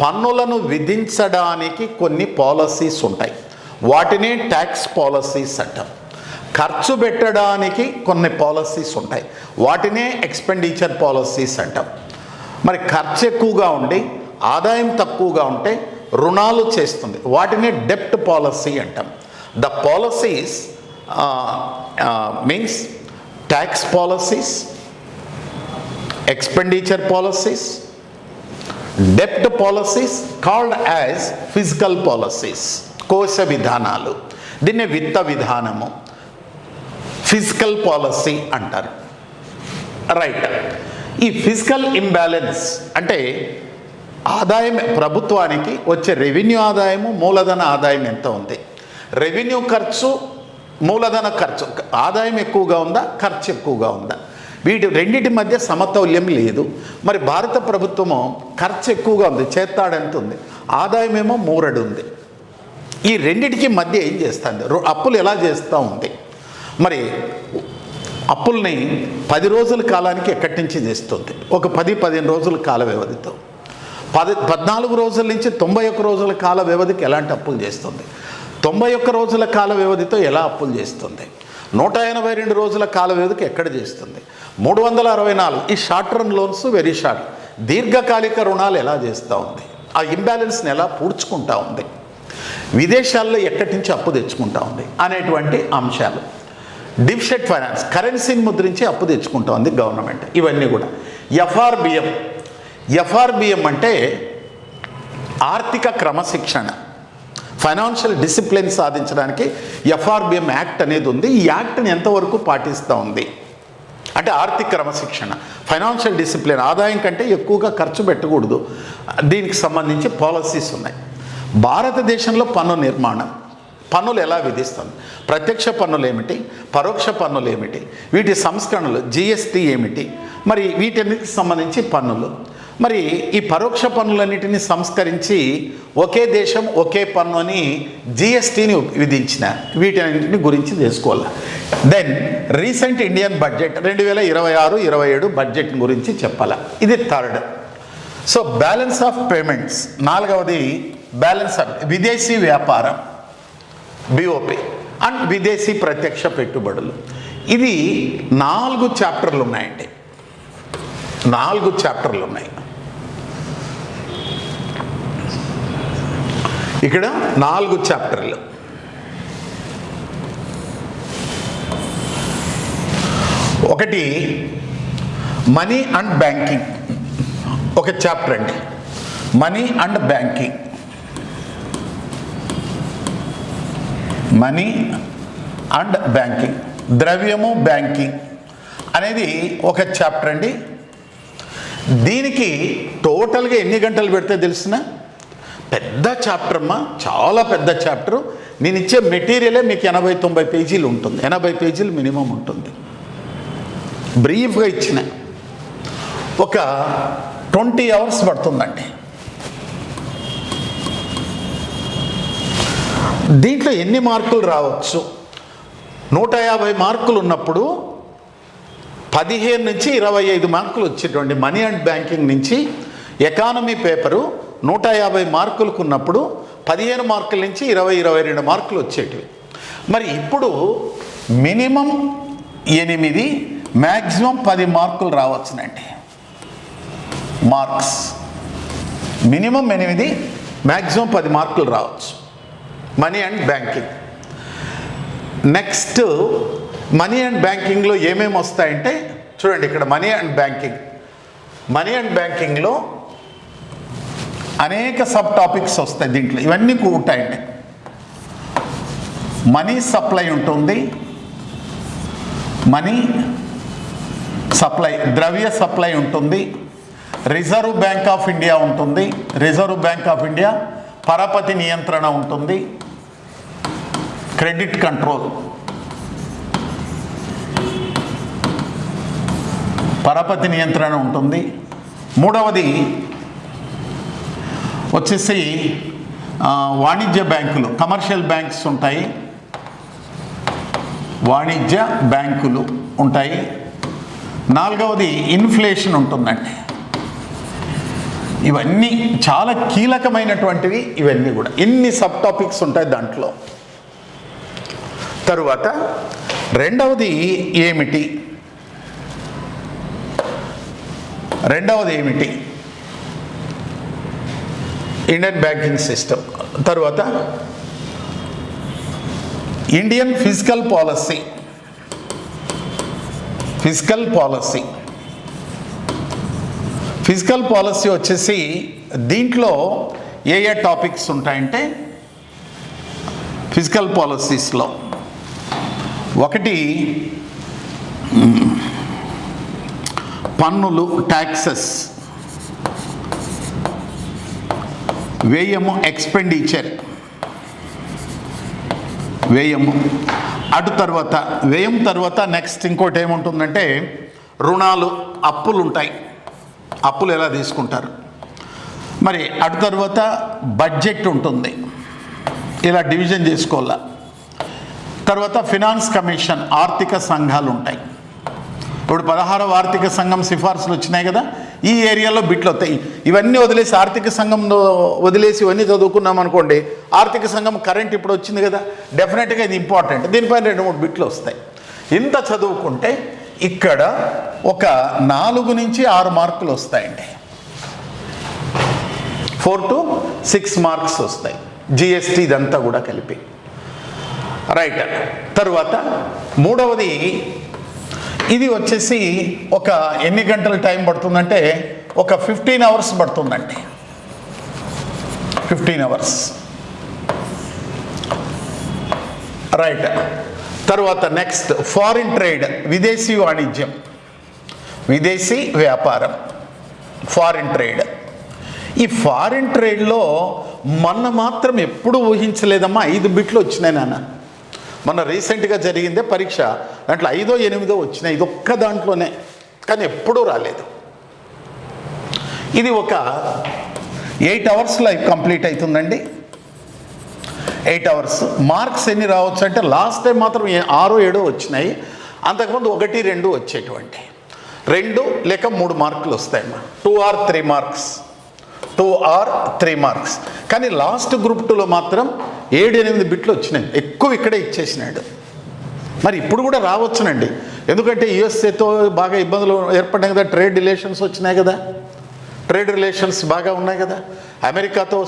S1: పన్నులను విధించడానికి కొన్ని పాలసీస్ ఉంటాయి, వాటినే ట్యాక్స్ పాలసీస్ అంటాం. ఖర్చు పెట్టడానికి కొన్ని పాలసీస్ ఉంటాయి, వాటినే ఎక్స్పెండిచర్ పాలసీస్ అంటాం. మరి ఖర్చు ఎక్కువగా ఉండి ఆదాయం తక్కువగా ఉంటే రుణాలు చేస్తుంది, వాటిని డెప్ట్ పాలసీ అంటాం. The policies means tax policies, expenditure policies, డెప్ట్ policies called as fiscal policies, కోశ విధానాలు. దీన్ని విత్త విధానము, ఫిజికల్ పాలసీ అంటారు. రైట్. ఈ ఫిజికల్ ఇంబ్యాలెన్స్ అంటే ఆదాయం, ప్రభుత్వానికి వచ్చే రెవెన్యూ ఆదాయము, మూలధన ఆదాయం ఎంత ఉంది, రెవెన్యూ ఖర్చు, మూలధన ఖర్చు, ఆదాయం ఎక్కువగా ఉందా, ఖర్చు ఎక్కువగా ఉందా, వీటి రెండింటి మధ్య సమతౌల్యం లేదు. మరి భారత ప్రభుత్వము ఖర్చు ఎక్కువగా ఉంది, చేత్తాడెంత ఉంది, ఆదాయం ఏమో మూరడు ఉంది. ఈ రెండింటికి మధ్య ఏం చేస్తుంది, అప్పులు ఎలా చేస్తూ ఉంది. మరి అప్పుల్ని 10 రోజుల కాలానికి ఎక్కడి నుంచి చేస్తుంది, ఒక 10-15 రోజుల కాల వ్యవధితో. 14 రోజుల నుంచి 91 రోజుల కాల వ్యవధికి ఎలాంటి అప్పులు చేస్తుంది, 91 రోజుల కాల వ్యవధితో ఎలా అప్పులు చేస్తుంది, 182 రోజుల కాల వ్యవధికి ఎక్కడ చేస్తుంది, 364 ఈ short run loans very short, దీర్ఘకాలిక రుణాలు ఎలా చేస్తూ ఉంది, ఆ ఇంబ్యాలెన్స్ని ఎలా పూడ్చుకుంటా ఉంది, విదేశాల్లో ఎక్కడి నుంచి అప్పు తెచ్చుకుంటా ఉంది అనేటువంటి అంశాలు. డిఫిసిట్ ఫైనాన్స్, కరెన్సీని ముద్రించి అప్పు తెచ్చుకుంటా ఉంది గవర్నమెంట్. ఇవన్నీ కూడా ఎఫ్ఆర్బిఎం అంటే ఆర్థిక క్రమశిక్షణ, ఫైనాన్షియల్ డిసిప్లిన్ సాధించడానికి ఎఫ్ఆర్బిఎం యాక్ట్ అనేది ఉంది. ఈ యాక్ట్ని ఎంతవరకు పాటిస్తూ ఉంది అంటే ఆర్థిక క్రమశిక్షణ, ఫైనాన్షియల్ డిసిప్లిన్, ఆదాయం కంటే ఎక్కువగా ఖర్చు పెట్టకూడదు, దీనికి సంబంధించి పాలసీస్ ఉన్నాయి. భారతదేశంలో పన్ను నిర్మాణం, పన్నులు ఎలా విధిస్తుంది, ప్రత్యక్ష పన్నులు ఏమిటి, పరోక్ష పన్నులు ఏమిటి, వీటి సంస్కరణలు, జిఎస్టీ ఏమిటి, మరి వీటన్నిటికి సంబంధించి పన్నులు. మరి ఈ పరోక్ష పన్నులన్నిటిని సంస్కరించి ఒకే దేశం ఒకే పన్ను అని జిఎస్టీని విధించిన, వీటన్నింటిని గురించి తెలుసుకోవాలి. Then recent Indian budget 2026-27 budget గురించి చెప్పాలి. ఇది third. So balance of payments, నాలుగవది బ్యాలెన్స్ ఆఫ్ విదేశీ వ్యాపారం బిఓపి అండ్ విదేశీ ప్రత్యక్ష పెట్టుబడులు. ఇది 4 చాప్టర్లు ఉన్నాయండి, 4 చాప్టర్లు ఉన్నాయి. ఇక్కడ 4 చాప్టర్లు. ఒకటి మనీ అండ్ బ్యాంకింగ్, ఒక చాప్టర్ అండి, money and banking. Money and banking, ద్రవ్యము బ్యాంకింగ్ అనేది ఒక చాప్టర్ అండి. దీనికి టోటల్గా ఎన్ని గంటలు పెడితే తెలిసిన, పెద్ద చాప్టర్ అమ్మా, చాలా పెద్ద చాప్టరు. నేను ఇచ్చే మెటీరియలే మీకు 80-90 పేజీలు ఉంటుంది, 80 పేజీలు మినిమం ఉంటుంది. బ్రీఫ్గా ఇచ్చిన ఒక 20 అవర్స్ పడుతుందండి. దీంట్లో ఎన్ని మార్కులు రావచ్చు, 150 మార్కులు ఉన్నప్పుడు 15 నుంచి 25 మార్కులు వచ్చేటువంటి మనీ అండ్ బ్యాంకింగ్ నుంచి. ఎకానమీ పేపరు 150 మార్కులకు ఉన్నప్పుడు 15 మార్కుల నుంచి 20-22 మార్కులు వచ్చేటివి. మరి ఇప్పుడు మినిమం 8, మ్యాక్సిమం 10 మార్కులు రావచ్చునండి. మార్క్స్ మినిమం 8, మ్యాక్సిమం 10 మార్కులు రావచ్చు money and banking. Next money and బ్యాంకింగ్లో ఏమేమి వస్తాయంటే చూడండి, ఇక్కడ మనీ అండ్ బ్యాంకింగ్లో అనేక సబ్ టాపిక్స్ వస్తాయి. దీంట్లో ఇవన్నీ ఉంటాయండి. మనీ సప్లై ఉంటుంది, మనీ సప్లై, ద్రవ్య సప్లై ఉంటుంది, రిజర్వ్ బ్యాంక్ ఆఫ్ ఇండియా ఉంటుంది, రిజర్వ్ బ్యాంక్ ఆఫ్ ఇండియా పరపతి నియంత్రణ ఉంటుంది, క్రెడిట్ కంట్రోల్, పరపతి నియంత్రణ ఉంటుంది. మూడవది వచ్చేసి వాణిజ్య బ్యాంకులు, కమర్షియల్ బ్యాంక్స్ ఉంటాయి, వాణిజ్య బ్యాంకులు ఉంటాయి. నాలుగవది ఇన్ఫ్లేషన్ ఉంటుందండి. ఇవన్నీ చాలా కీలకమైనటువంటివి. ఇవన్నీ కూడా ఇన్ని సబ్ టాపిక్స్ ఉంటాయి దాంట్లో. తరువాత రెండవది ఏమిటి, ఇండియన్ బ్యాంకింగ్ సిస్టమ్. తరువాత Indian physical policy, physical policy వచ్చేసి దీంట్లో ఏ టాపిక్స్ ఉంటాయంటే ఫిజికల్ పాలసీస్లో ఒకటి పన్నులు, ట్యాక్సెస్, వ్యయము, ఎక్స్పెండిచర్, వ్యయము. అటు తర్వాత వ్యయం తర్వాత నెక్స్ట్ ఇంకోటి ఏముంటుందంటే రుణాలు, అప్పులు ఉంటాయి, అప్పులు ఎలా తీసుకుంటారు. మరి అటు తర్వాత బడ్జెట్ ఉంటుంది, ఇలా డివిజన్ చేసుకోవాలా. తర్వాత ఫినాన్స్ కమిషన్, ఆర్థిక సంఘాలు ఉంటాయి. ఇప్పుడు 16వ ఆర్థిక సంఘం సిఫార్సులు వచ్చినాయి కదా, ఈ ఏరియాలో బిట్లు వస్తాయి. ఇవన్నీ వదిలేసి ఆర్థిక సంఘంలో వదిలేసి ఇవన్నీ చదువుకున్నాం అనుకోండి, ఆర్థిక సంఘం కరెంట్ ఇప్పుడు వచ్చింది కదా, డెఫినెట్గా ఇది ఇంపార్టెంట్, దీనిపైన 2-3 బిట్లు వస్తాయి. ఇంత చదువుకుంటే ఇక్కడ ఒక 4 నుంచి 6 మార్కులు వస్తాయండి. 4 to 6 మార్క్స్ వస్తాయి, జిఎస్టీ ఇదంతా కూడా కలిపి. రైట్. తర్వాత మూడవది, ఇది వచ్చేసి ఒక ఎన్ని గంటల టైం పడుతుందంటే ఒక 15 అవర్స్ పడుతుందండి, 15 అవర్స్. రైట్. తర్వాత నెక్స్ట్ ఫారిన్ ట్రేడ్, విదేశీ వాణిజ్యం, విదేశీ వ్యాపారం, ఫారిన్ ట్రేడ్. ఈ ఫారిన్ ట్రేడ్లో మొన్న మాత్రం ఎప్పుడు ఊహించలేదమ్మా 5 బిట్లు వచ్చినాయి నాన్న. మొన్న రీసెంట్గా జరిగిందే పరీక్ష, దాంట్లో 5ో 8ో వచ్చినాయి, ఇది ఒక్క దాంట్లోనే, కానీ ఎప్పుడూ రాలేదు. ఇది ఒక 8 అవర్స్లో కంప్లీట్ అవుతుందండి. 8 అవర్స్. మార్క్స్ ఎన్ని రావచ్చు అంటే లాస్ట్ టైం మాత్రం 6 7 వచ్చినాయి, అంతకుముందు 1 2 వచ్చేటువంటి, 2 లేక 3 మార్కులు వస్తాయమ్మా. 2 or 3 మార్క్స్, 2 or 3 మార్క్స్. కానీ లాస్ట్ గ్రూప్ 2లో మాత్రం 7 8 బిట్లు వచ్చినాయి, ఎక్కువ ఇక్కడే ఇచ్చేసినాడు. మరి ఇప్పుడు కూడా రావచ్చునండి, ఎందుకంటే యుఎస్ఏతో బాగా ఇబ్బందులు ఏర్పడినాయి కదా, ట్రేడ్ రిలేషన్స్ వచ్చినాయి కదా, ట్రేడ్ రిలేషన్స్ బాగా ఉన్నాయి కదా, అమెరికాతో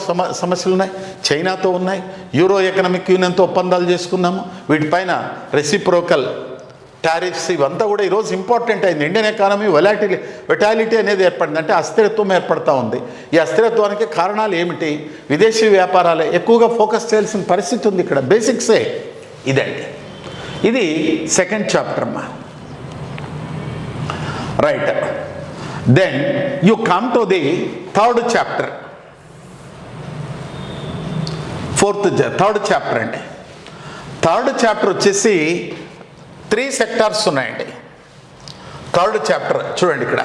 S1: సమస్యలు ఉన్నాయి, చైనాతో ఉన్నాయి, యూరో ఎకనామిక్ యూనియన్తో ఒప్పందాలు చేసుకున్నాము, వీటిపైన రెసిప్రోకల్ టారిఫ్స్ ఇవంతా కూడా ఈరోజు ఇంపార్టెంట్ అయింది. ఇండియన్ ఎకానమీ వెటాలిటీ అనేది ఏర్పడింది, అంటే అస్థిరత్వం ఏర్పడతా ఉంది. ఈ అస్థిరత్వానికి కారణాలు ఏమిటి? విదేశీ వ్యాపారాలే ఎక్కువగా ఫోకస్ చేయాల్సిన పరిస్థితి ఉంది. ఇక్కడ బేసిక్సే ఇదండి. ఇది సెకండ్ చాప్టర్ అమ్మా. Right. Then you come to the third chapter. Third chapter అండి. థర్డ్ చాప్టర్ వచ్చేసి 3 సెక్టార్స్ ఉన్నాయండి. థర్డ్ చాప్టర్ చూడండి, ఇక్కడ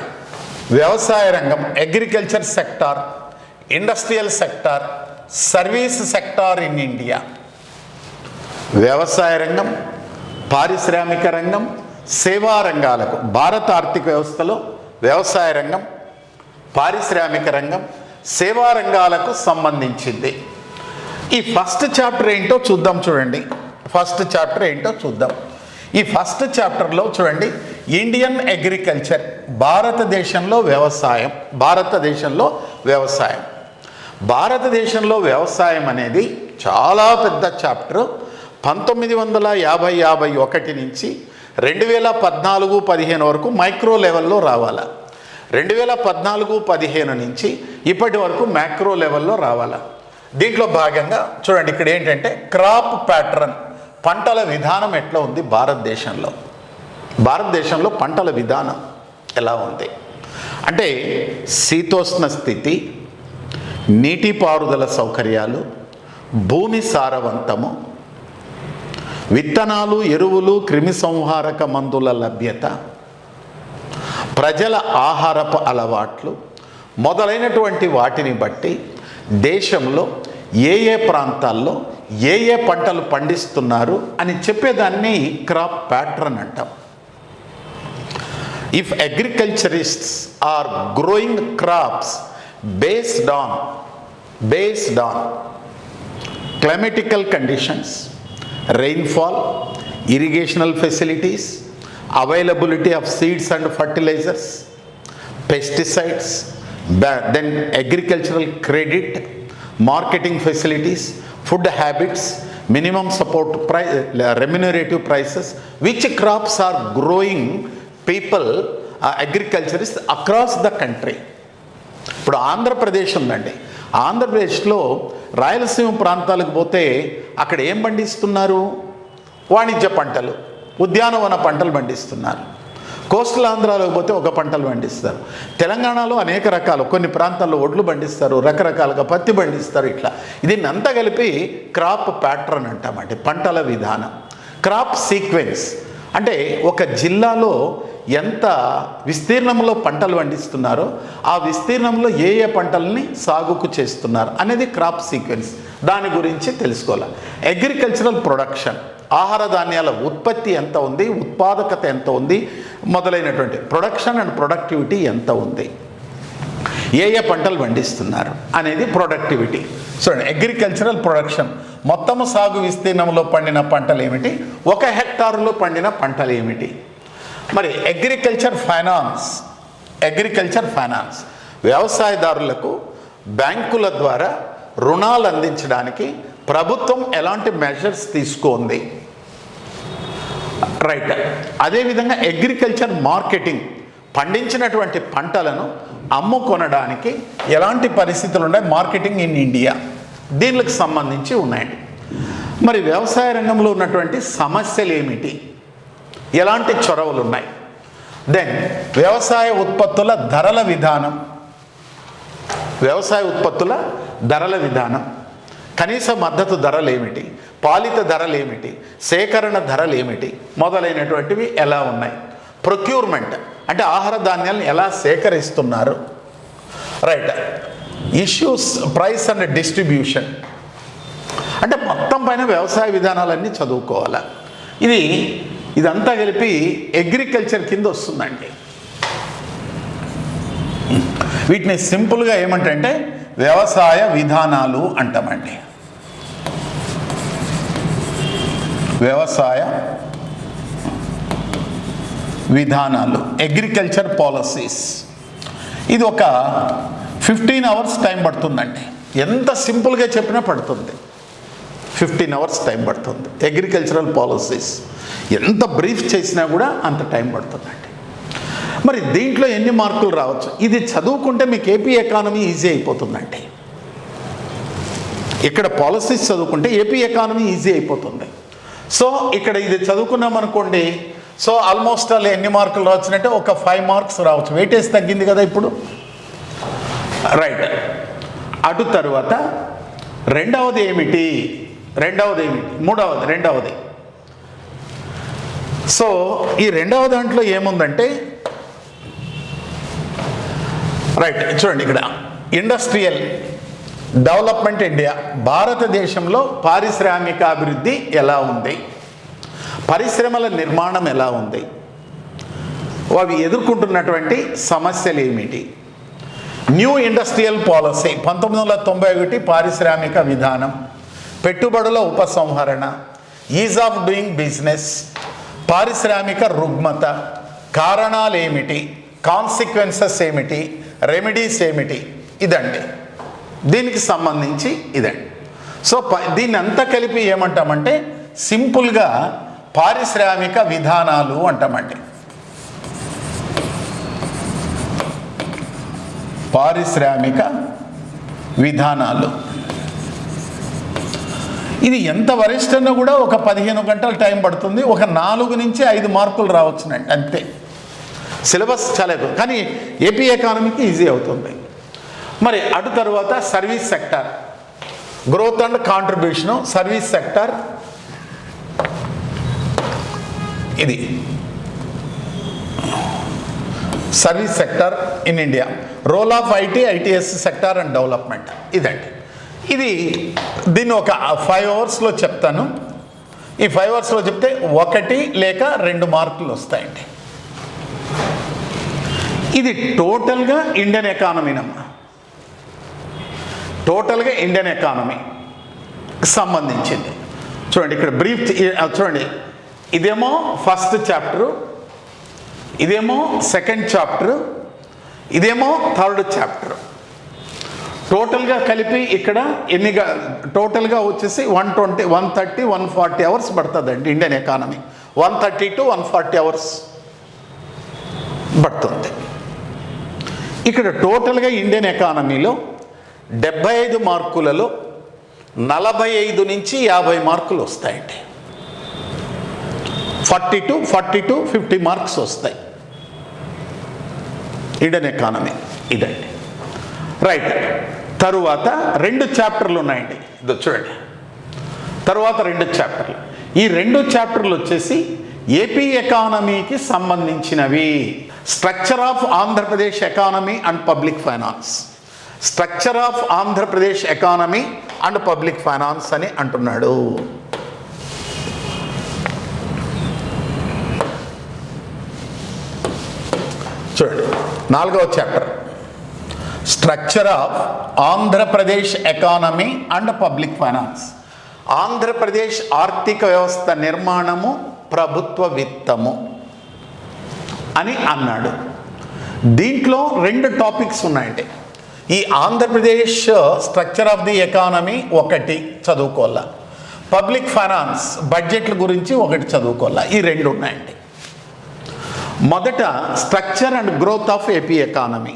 S1: వ్యవసాయ రంగం, agriculture sector, industrial sector, service sector in India. వ్యవసాయ రంగం, పారిశ్రామిక రంగం, సేవా రంగాలకు, భారత ఆర్థిక వ్యవస్థలో వ్యవసాయ రంగం, పారిశ్రామిక రంగం, సేవా రంగాలకు సంబంధించింది. ఈ ఫస్ట్ చాప్టర్ ఏంటో చూద్దాం. చూడండి, ఫస్ట్ చాప్టర్ ఏంటో చూద్దాం. ఈ ఫస్ట్ చాప్టర్లో చూడండి, ఇండియన్ అగ్రికల్చర్, భారతదేశంలో వ్యవసాయం. భారతదేశంలో వ్యవసాయం, భారతదేశంలో వ్యవసాయం అనేది చాలా పెద్ద చాప్టర్. 1950-51 నుంచి 2014-15 వరకు మైక్రో లెవెల్లో రావాలా, 2014-15 నుంచి ఇప్పటి వరకు మ్యాక్రో లెవెల్లో రావాలా. దీంట్లో భాగంగా చూడండి, ఇక్కడ ఏంటంటే క్రాప్ ప్యాటర్న్, పంటల విధానం ఎట్లా ఉంది భారతదేశంలో, భారతదేశంలో పంటల విధానం ఎలా ఉంది అంటే శీతోష్ణ స్థితి, నీటిపారుదల సౌకర్యాలు, భూమి సారవంతము, విత్తనాలు, ఎరువులు, క్రిమి సంహారక మందుల లభ్యత, ప్రజల ఆహారపు అలవాట్లు మొదలైనటువంటి వాటిని బట్టి దేశంలో ఏ ప్రాంతాల్లో ఏ పంటలు పండిస్తున్నారు అని చెప్పేదాన్ని క్రాప్ ప్యాటర్న్ అంటాం. If agriculturists are growing crops based on climatical conditions, rainfall, irrigational facilities, availability of seeds and fertilizers, pesticides, then agricultural credit, marketing facilities, food habits, minimum support price, remunerative prices, which crops are growing people, agriculturists across the country. ఇప్పుడు ఆంధ్రప్రదేశ్ ఉందండి, ఆంధ్రప్రదేశ్లో రాయలసీమ ప్రాంతాలకు పోతే అక్కడ ఏం పండిస్తున్నారు? వాణిజ్య పంటలు, ఉద్యానవన పంటలు పండిస్తున్నారు. కోస్టల్ ఆంధ్రాలోకి పోతే ఒక పంటలు పండిస్తారు. తెలంగాణలో అనేక రకాలు, కొన్ని ప్రాంతాల్లో ఒడ్లు పండిస్తారు, రకరకాలుగా పత్తి పండిస్తారు. ఇట్లా దీన్ని అంతా కలిపి క్రాప్ ప్యాటర్న్ అంటామంటే పంటల విధానం. క్రాప్ సీక్వెన్స్ అంటే ఒక జిల్లాలో ఎంత విస్తీర్ణంలో పంటలు పండిస్తున్నారో ఆ విస్తీర్ణంలో ఏ పంటల్ని సాగుకు చేస్తున్నారు అనేది క్రాప్ సీక్వెన్స్. దాని గురించి తెలుసుకోవాలి. అగ్రికల్చరల్ ప్రొడక్షన్, ఆహార ధాన్యాల ఉత్పత్తి ఎంత ఉంది, ఉత్పాదకత ఎంత ఉంది, మొదలైనటువంటి ప్రొడక్షన్ అండ్ ప్రొడక్టివిటీ ఎంత ఉంది, ఏ పంటలు పండిస్తున్నారు అనేది ప్రొడక్టివిటీ. చూడండి, అగ్రికల్చరల్ ప్రొడక్షన్ మొత్తము సాగు విస్తీర్ణంలో పండిన పంటలు ఏమిటి, 1 హెక్టారులో పండిన పంటలు ఏమిటి. మరి అగ్రికల్చర్ ఫైనాన్స్ వ్యవసాయదారులకు బ్యాంకుల ద్వారా రుణాలు అందించడానికి ప్రభుత్వం ఎలాంటి మెజర్స్ తీసుకుంది? రైట్. అదేవిధంగా అగ్రికల్చర్ మార్కెటింగ్, పండించినటువంటి పంటలను అమ్ముకొనడానికి ఎలాంటి పరిస్థితులు ఉన్నాయి మార్కెటింగ్ ఇన్ ఇండియా, దీనికి సంబంధించి ఉన్నాయండి. మరి వ్యవసాయ రంగంలో ఉన్నటువంటి సమస్యలు ఏమిటి, ఎలాంటి చొరవలు ఉన్నాయి? దెన్ వ్యవసాయ ఉత్పత్తుల ధరల విధానం, వ్యవసాయ ఉత్పత్తుల ధరల విధానం, కనీస మద్దతు ధరలు ఏమిటి, పాలిత ధరలు ఏమిటి, సేకరణ ధరలు ఏమిటి మొదలైనటువంటివి ఎలా ఉన్నాయి? ప్రొక్యూర్మెంట్ అంటే ఆహార ధాన్యాలను ఎలా సేకరిస్తున్నారు? Right. Issues, price and distribution అంటే మొత్తం పైన వ్యవసాయ విధానాలన్నీ చదువుకోవాలి. ఇదంతా కలిపి అగ్రికల్చర్ కింద వస్తుందండి. వీటిని సింపుల్గా ఏమంటే వ్యవసాయ విధానాలు అంటామండి. వ్యవసాయ విధానాలు, అగ్రికల్చర్ పాలసీస్. ఇది ఒక 15 అవర్స్ టైం పడుతుందండి. ఎంత సింపుల్గా చెప్పినా పడుతుంది, 15 అవర్స్ టైం పడుతుంది. అగ్రికల్చరల్ పాలసీస్ ఎంత బ్రీఫ్ చేసినా కూడా అంత టైం పడుతుందండి. మరి దీంట్లో ఎన్ని మార్కులు రావచ్చు? ఇది చదువుకుంటే మీకు ఏపీ ఎకానమీ ఈజీ అయిపోతుందండి. ఇక్కడ పాలసీస్ చదువుకుంటే ఏపీ ఎకానమీ ఈజీ అయిపోతుంది. సో ఇక్కడ ఇది చదువుకున్నాం అనుకోండి, సో ఆల్మోస్ట్ అలా ఎన్ని మార్కులు రావచ్చునంటే ఒక 5 మార్క్స్ రావచ్చు. వెయిటేజ్ తగ్గింది కదా ఇప్పుడు. రైట్. అటు తరువాత రెండవది ఏమిటి? రెండవది. సో ఈ రెండవ దాంట్లో ఏముందంటే రైట్ చూడండి, ఇక్కడ ఇండస్ట్రియల్ డెవలప్మెంట్ ఇండియా, భారతదేశంలో పారిశ్రామిక అభివృద్ధి ఎలా ఉంది, పరిశ్రమల నిర్మాణం ఎలా ఉంది, అవి ఎదుర్కొంటున్నటువంటి సమస్యలు ఏమిటి, న్యూ ఇండస్ట్రియల్ పాలసీ 1991 పారిశ్రామిక విధానం, పెట్టుబడుల ఉపసంహరణ, ఈజ్ ఆఫ్ డూయింగ్ బిజినెస్, పారిశ్రామిక రుగ్మత, కారణాలు ఏమిటి, కాన్సిక్వెన్సెస్ ఏమిటి, రెమెడీస్ ఏమిటి, ఇదండి దీనికి సంబంధించి ఇదండి. సో దీన్ని అంతా కలిపి ఏమంటామంటే సింపుల్గా పారిశ్రామిక విధానాలు అంటామండి. పారిశ్రామిక విధానాలు. ఇది ఎంత వరిష్టంగా కూడా ఒక 15 గంటలు టైం పడుతుంది. ఒక 4 నుంచి 5 మార్కులు రావచ్చునండి అంతే. సిలబస్ చాలా ఎక్కువ, కానీ ఏపీ ఎకానమీకి ఈజీ అవుతుంది. మరి అటు తర్వాత service sector, growth and contribution, service sector ఇది service sector in India, role of ITES sector and development, ఇదండి. దీన్ని ఒక 5 అవర్స్లో చెప్తాను. ఈ 5 అవర్స్లో చెప్తే 1 లేక 2 మార్కులు వస్తాయండి. ఇది టోటల్గా ఇండియన్ ఎకానమీనమ్మా, టోటల్గా ఇండియన్ ఎకానమీ సంబంధించింది. చూడండి ఇక్కడ బ్రీఫ్ చూడండి, ఇదేమో ఫస్ట్ చాప్టరు, ఇదేమో సెకండ్ చాప్టరు, ఇదేమో థర్డ్ చాప్టర్. టోటల్గా కలిపి ఇక్కడ టోటల్గా వచ్చేసి 120, 130, 140 అవర్స్ పడుతుందండి ఇండియన్ ఎకానమీ. 130 to 140 అవర్స్ పడుతుంది. ఇక్కడ టోటల్గా ఇండియన్ ఎకానమీలో 75 మార్కులలో 45 నుంచి 50 మార్కులు వస్తాయండి. 40 to 50 మార్క్స్ వస్తాయి ఇండియన్ ఎకానమీ, ఇదండి. రైట్. తరువాత 2 చాప్టర్లు ఉన్నాయండి, ఇది చూడండి. తరువాత 2 చాప్టర్లు. ఈ 2 చాప్టర్లు వచ్చేసి ఏపీ ఎకానమీకి సంబంధించినవి. Structure of Andhra Pradesh economy and public finance, structure of Andhra Pradesh economy and public finance అని అంటున్నాడు. చూడండి 4వ chapter, structure of Andhra Pradesh economy and public finance, Andhra Pradesh ఆర్థిక వ్యవస్థ నిర్మాణము, ప్రభుత్వ విత్తము అని అన్నాడు. దీంట్లో 2 టాపిక్స్ ఉన్నాయండి. ఈ Andhra Pradesh structure of the economy ఒకటి చదువుకోవాలా, పబ్లిక్ ఫైనాన్స్ బడ్జెట్ల గురించి ఒకటి చదువుకోవాలా. ఈ రెండు ఉన్నాయండి. మొదట structure and growth of AP economy,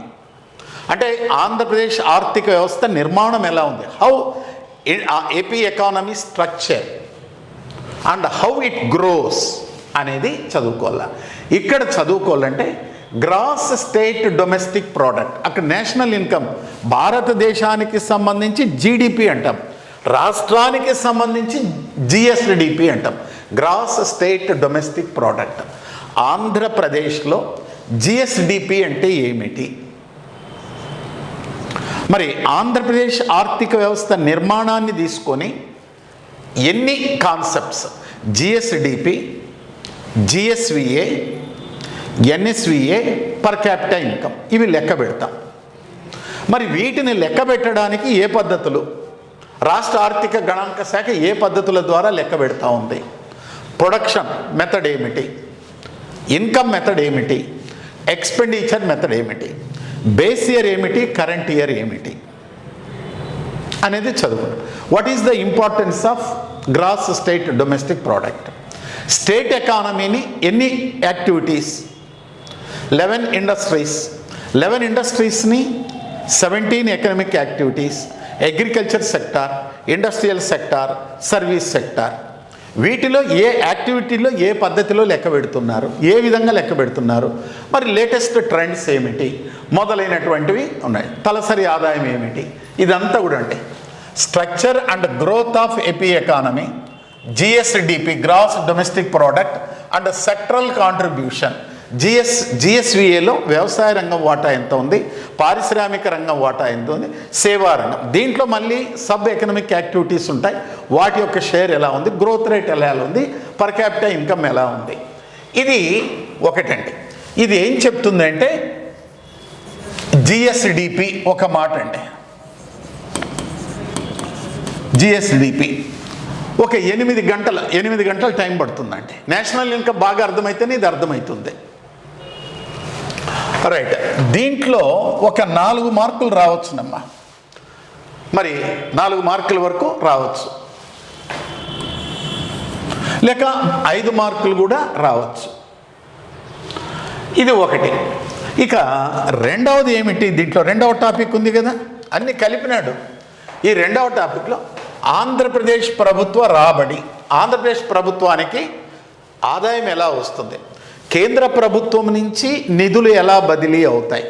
S1: అంటే ఆంధ్రప్రదేశ్ ఆర్థిక వ్యవస్థ నిర్మాణం ఎలా ఉంది, how AP economy structure and how it grows అనేది చదువుకోవాలా. ఇక్కడ చదువుకోవాలంటే గ్రాస్ స్టేట్ డొమెస్టిక్ ప్రోడక్ట్, అక్కడ నేషనల్ ఇన్కమ్ భారతదేశానికి సంబంధించి జీడిపి అంటాం, రాష్ట్రానికి సంబంధించి జిఎస్డిపి అంటాం, గ్రాస్ స్టేట్ డొమెస్టిక్ ప్రోడక్ట్. ఆంధ్రప్రదేశ్లో జిఎస్డిపి అంటే ఏమిటి, మరి ఆంధ్రప్రదేశ్ ఆర్థిక వ్యవస్థ నిర్మాణాన్ని తీసుకొని ఎన్ని concepts GSDP, GSVA, NSVA, per capita income ఇవి లెక్క పెడతాం. మరి వీటిని లెక్క పెట్టడానికి ఏ పద్ధతులు, రాష్ట్ర ఆర్థిక గణాంక శాఖ ఏ పద్ధతుల ద్వారా లెక్క పెడతా ఉంది, ప్రొడక్షన్ మెథడ్ ఏమిటి, ఇన్కమ్ మెథడ్ ఏమిటి, ఎక్స్పెండిచర్ మెథడ్ ఏమిటి, బేస్ ఇయర్ ఏమిటి, కరెంట్ ఇయర్ ఏమిటి అనేది చదువు. What is the importance of gross state domestic product. State ఎకానమీని ఎన్ని యాక్టివిటీస్, 11 ఇండస్ట్రీస్, 11 ఇండస్ట్రీస్ని 17 economic activities, agriculture sector, industrial sector, service sector, వీటిలో ఏ యాక్టివిటీలో ఏ పద్ధతిలో లెక్క పెడుతున్నారు, ఏ విధంగా లెక్క పెడుతున్నారు, మరి లేటెస్ట్ ట్రెండ్స్ ఏమిటి మొదలైనటువంటివి ఉన్నాయి. తలసరి ఆదాయం ఏమిటి, ఇదంతా కూడా అంటే structure and growth of AP economy, GSDP gross domestic product and sectoral contribution. జిఎస్విఏలో వ్యవసాయ రంగం వాటా ఎంత ఉంది, పారిశ్రామిక రంగం వాటా ఎంత ఉంది, సేవా రంగం, దీంట్లో మళ్ళీ సబ్ ఎకనామిక్ యాక్టివిటీస్ ఉంటాయి, వాటి యొక్క షేర్ ఎలా ఉంది, గ్రోత్ రేట్ ఎలా ఉంది, పర్ క్యాపిటల్ ఇన్కమ్ ఎలా ఉంది. ఇది ఒకటండి. ఇది ఏం చెప్తుంది అంటే జిఎస్డిపి ఒక మాట అండి, జిఎస్డిపి ఒక 8 గంటల టైం పడుతుందండి. నేషనల్ ఇన్కమ్ బాగా అర్థమైతేనే ఇది అర్థమవుతుంది. రైట్, దీంట్లో ఒక 4 మార్కులు రావచ్చునమ్మా, మరి 4 మార్కుల వరకు రావచ్చు, లేక 5 మార్కులు కూడా రావచ్చు. ఇది ఒకటి. ఇక రెండవది ఏమిటి, దీంట్లో రెండవ టాపిక్ ఉంది కదా, అన్నీ కలిపినాడు. ఈ రెండవ టాపిక్లో ఆంధ్రప్రదేశ్ ప్రభుత్వ రాబడి, ఆంధ్రప్రదేశ్ ప్రభుత్వానికి ఆదాయం ఎలా వస్తుంది, కేంద్ర ప్రభుత్వం నుంచి నిధులు ఎలా బదిలీ అవుతాయి,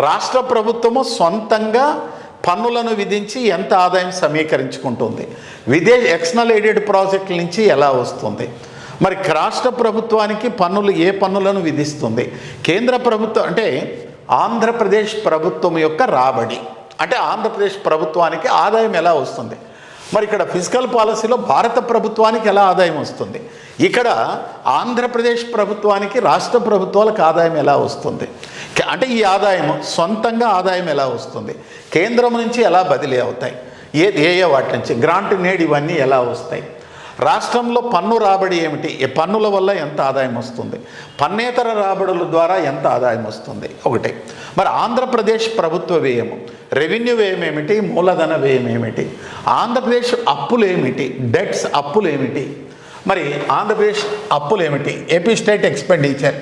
S1: రాష్ట్ర ప్రభుత్వము సొంతంగా పన్నులను విధించి ఎంత ఆదాయం సమీకరించుకుంటుంది, ఎక్స్టర్నల్ ఎయిడెడ్ ప్రాజెక్టుల నుంచి ఎలా వస్తుంది, మరి రాష్ట్ర ప్రభుత్వానికి పన్నులు ఏ పన్నులను విధిస్తుంది, కేంద్ర ప్రభుత్వం అంటే ఆంధ్రప్రదేశ్ ప్రభుత్వం యొక్క రాబడి, అంటే ఆంధ్రప్రదేశ్ ప్రభుత్వానికి ఆదాయం ఎలా వస్తుంది, మరి ఇక్కడ ఫిజికల్ పాలసీలో భారత ప్రభుత్వానికి ఎలా ఆదాయం వస్తుంది, ఇక్కడ ఆంధ్రప్రదేశ్ ప్రభుత్వానికి రాష్ట్ర ప్రభుత్వాలకు ఆదాయం ఎలా వస్తుంది, అంటే ఈ ఆదాయం సొంతంగా ఆదాయం ఎలా వస్తుంది, కేంద్రం నుంచి ఎలా బదిలీ అవుతాయి, ఏ వాటి నుంచి గ్రాంట్ నేడ్ ఇవన్నీ ఎలా వస్తాయి, రాష్ట్రంలో పన్ను రాబడి ఏమిటి, పన్నుల వల్ల ఎంత ఆదాయం వస్తుంది, పన్నేతర రాబడుల ద్వారా ఎంత ఆదాయం వస్తుంది ఒకటి. మరి ఆంధ్రప్రదేశ్ ప్రభుత్వ వ్యయము, రెవెన్యూ వ్యయం ఏమిటి, మూలధన వ్యయం ఏమిటి, ఆంధ్రప్రదేశ్ అప్పులు ఏమిటి, డెట్స్ అప్పులు ఏమిటి, మరి ఆంధ్రప్రదేశ్ అప్పులు ఏమిటి, AP state expenditure,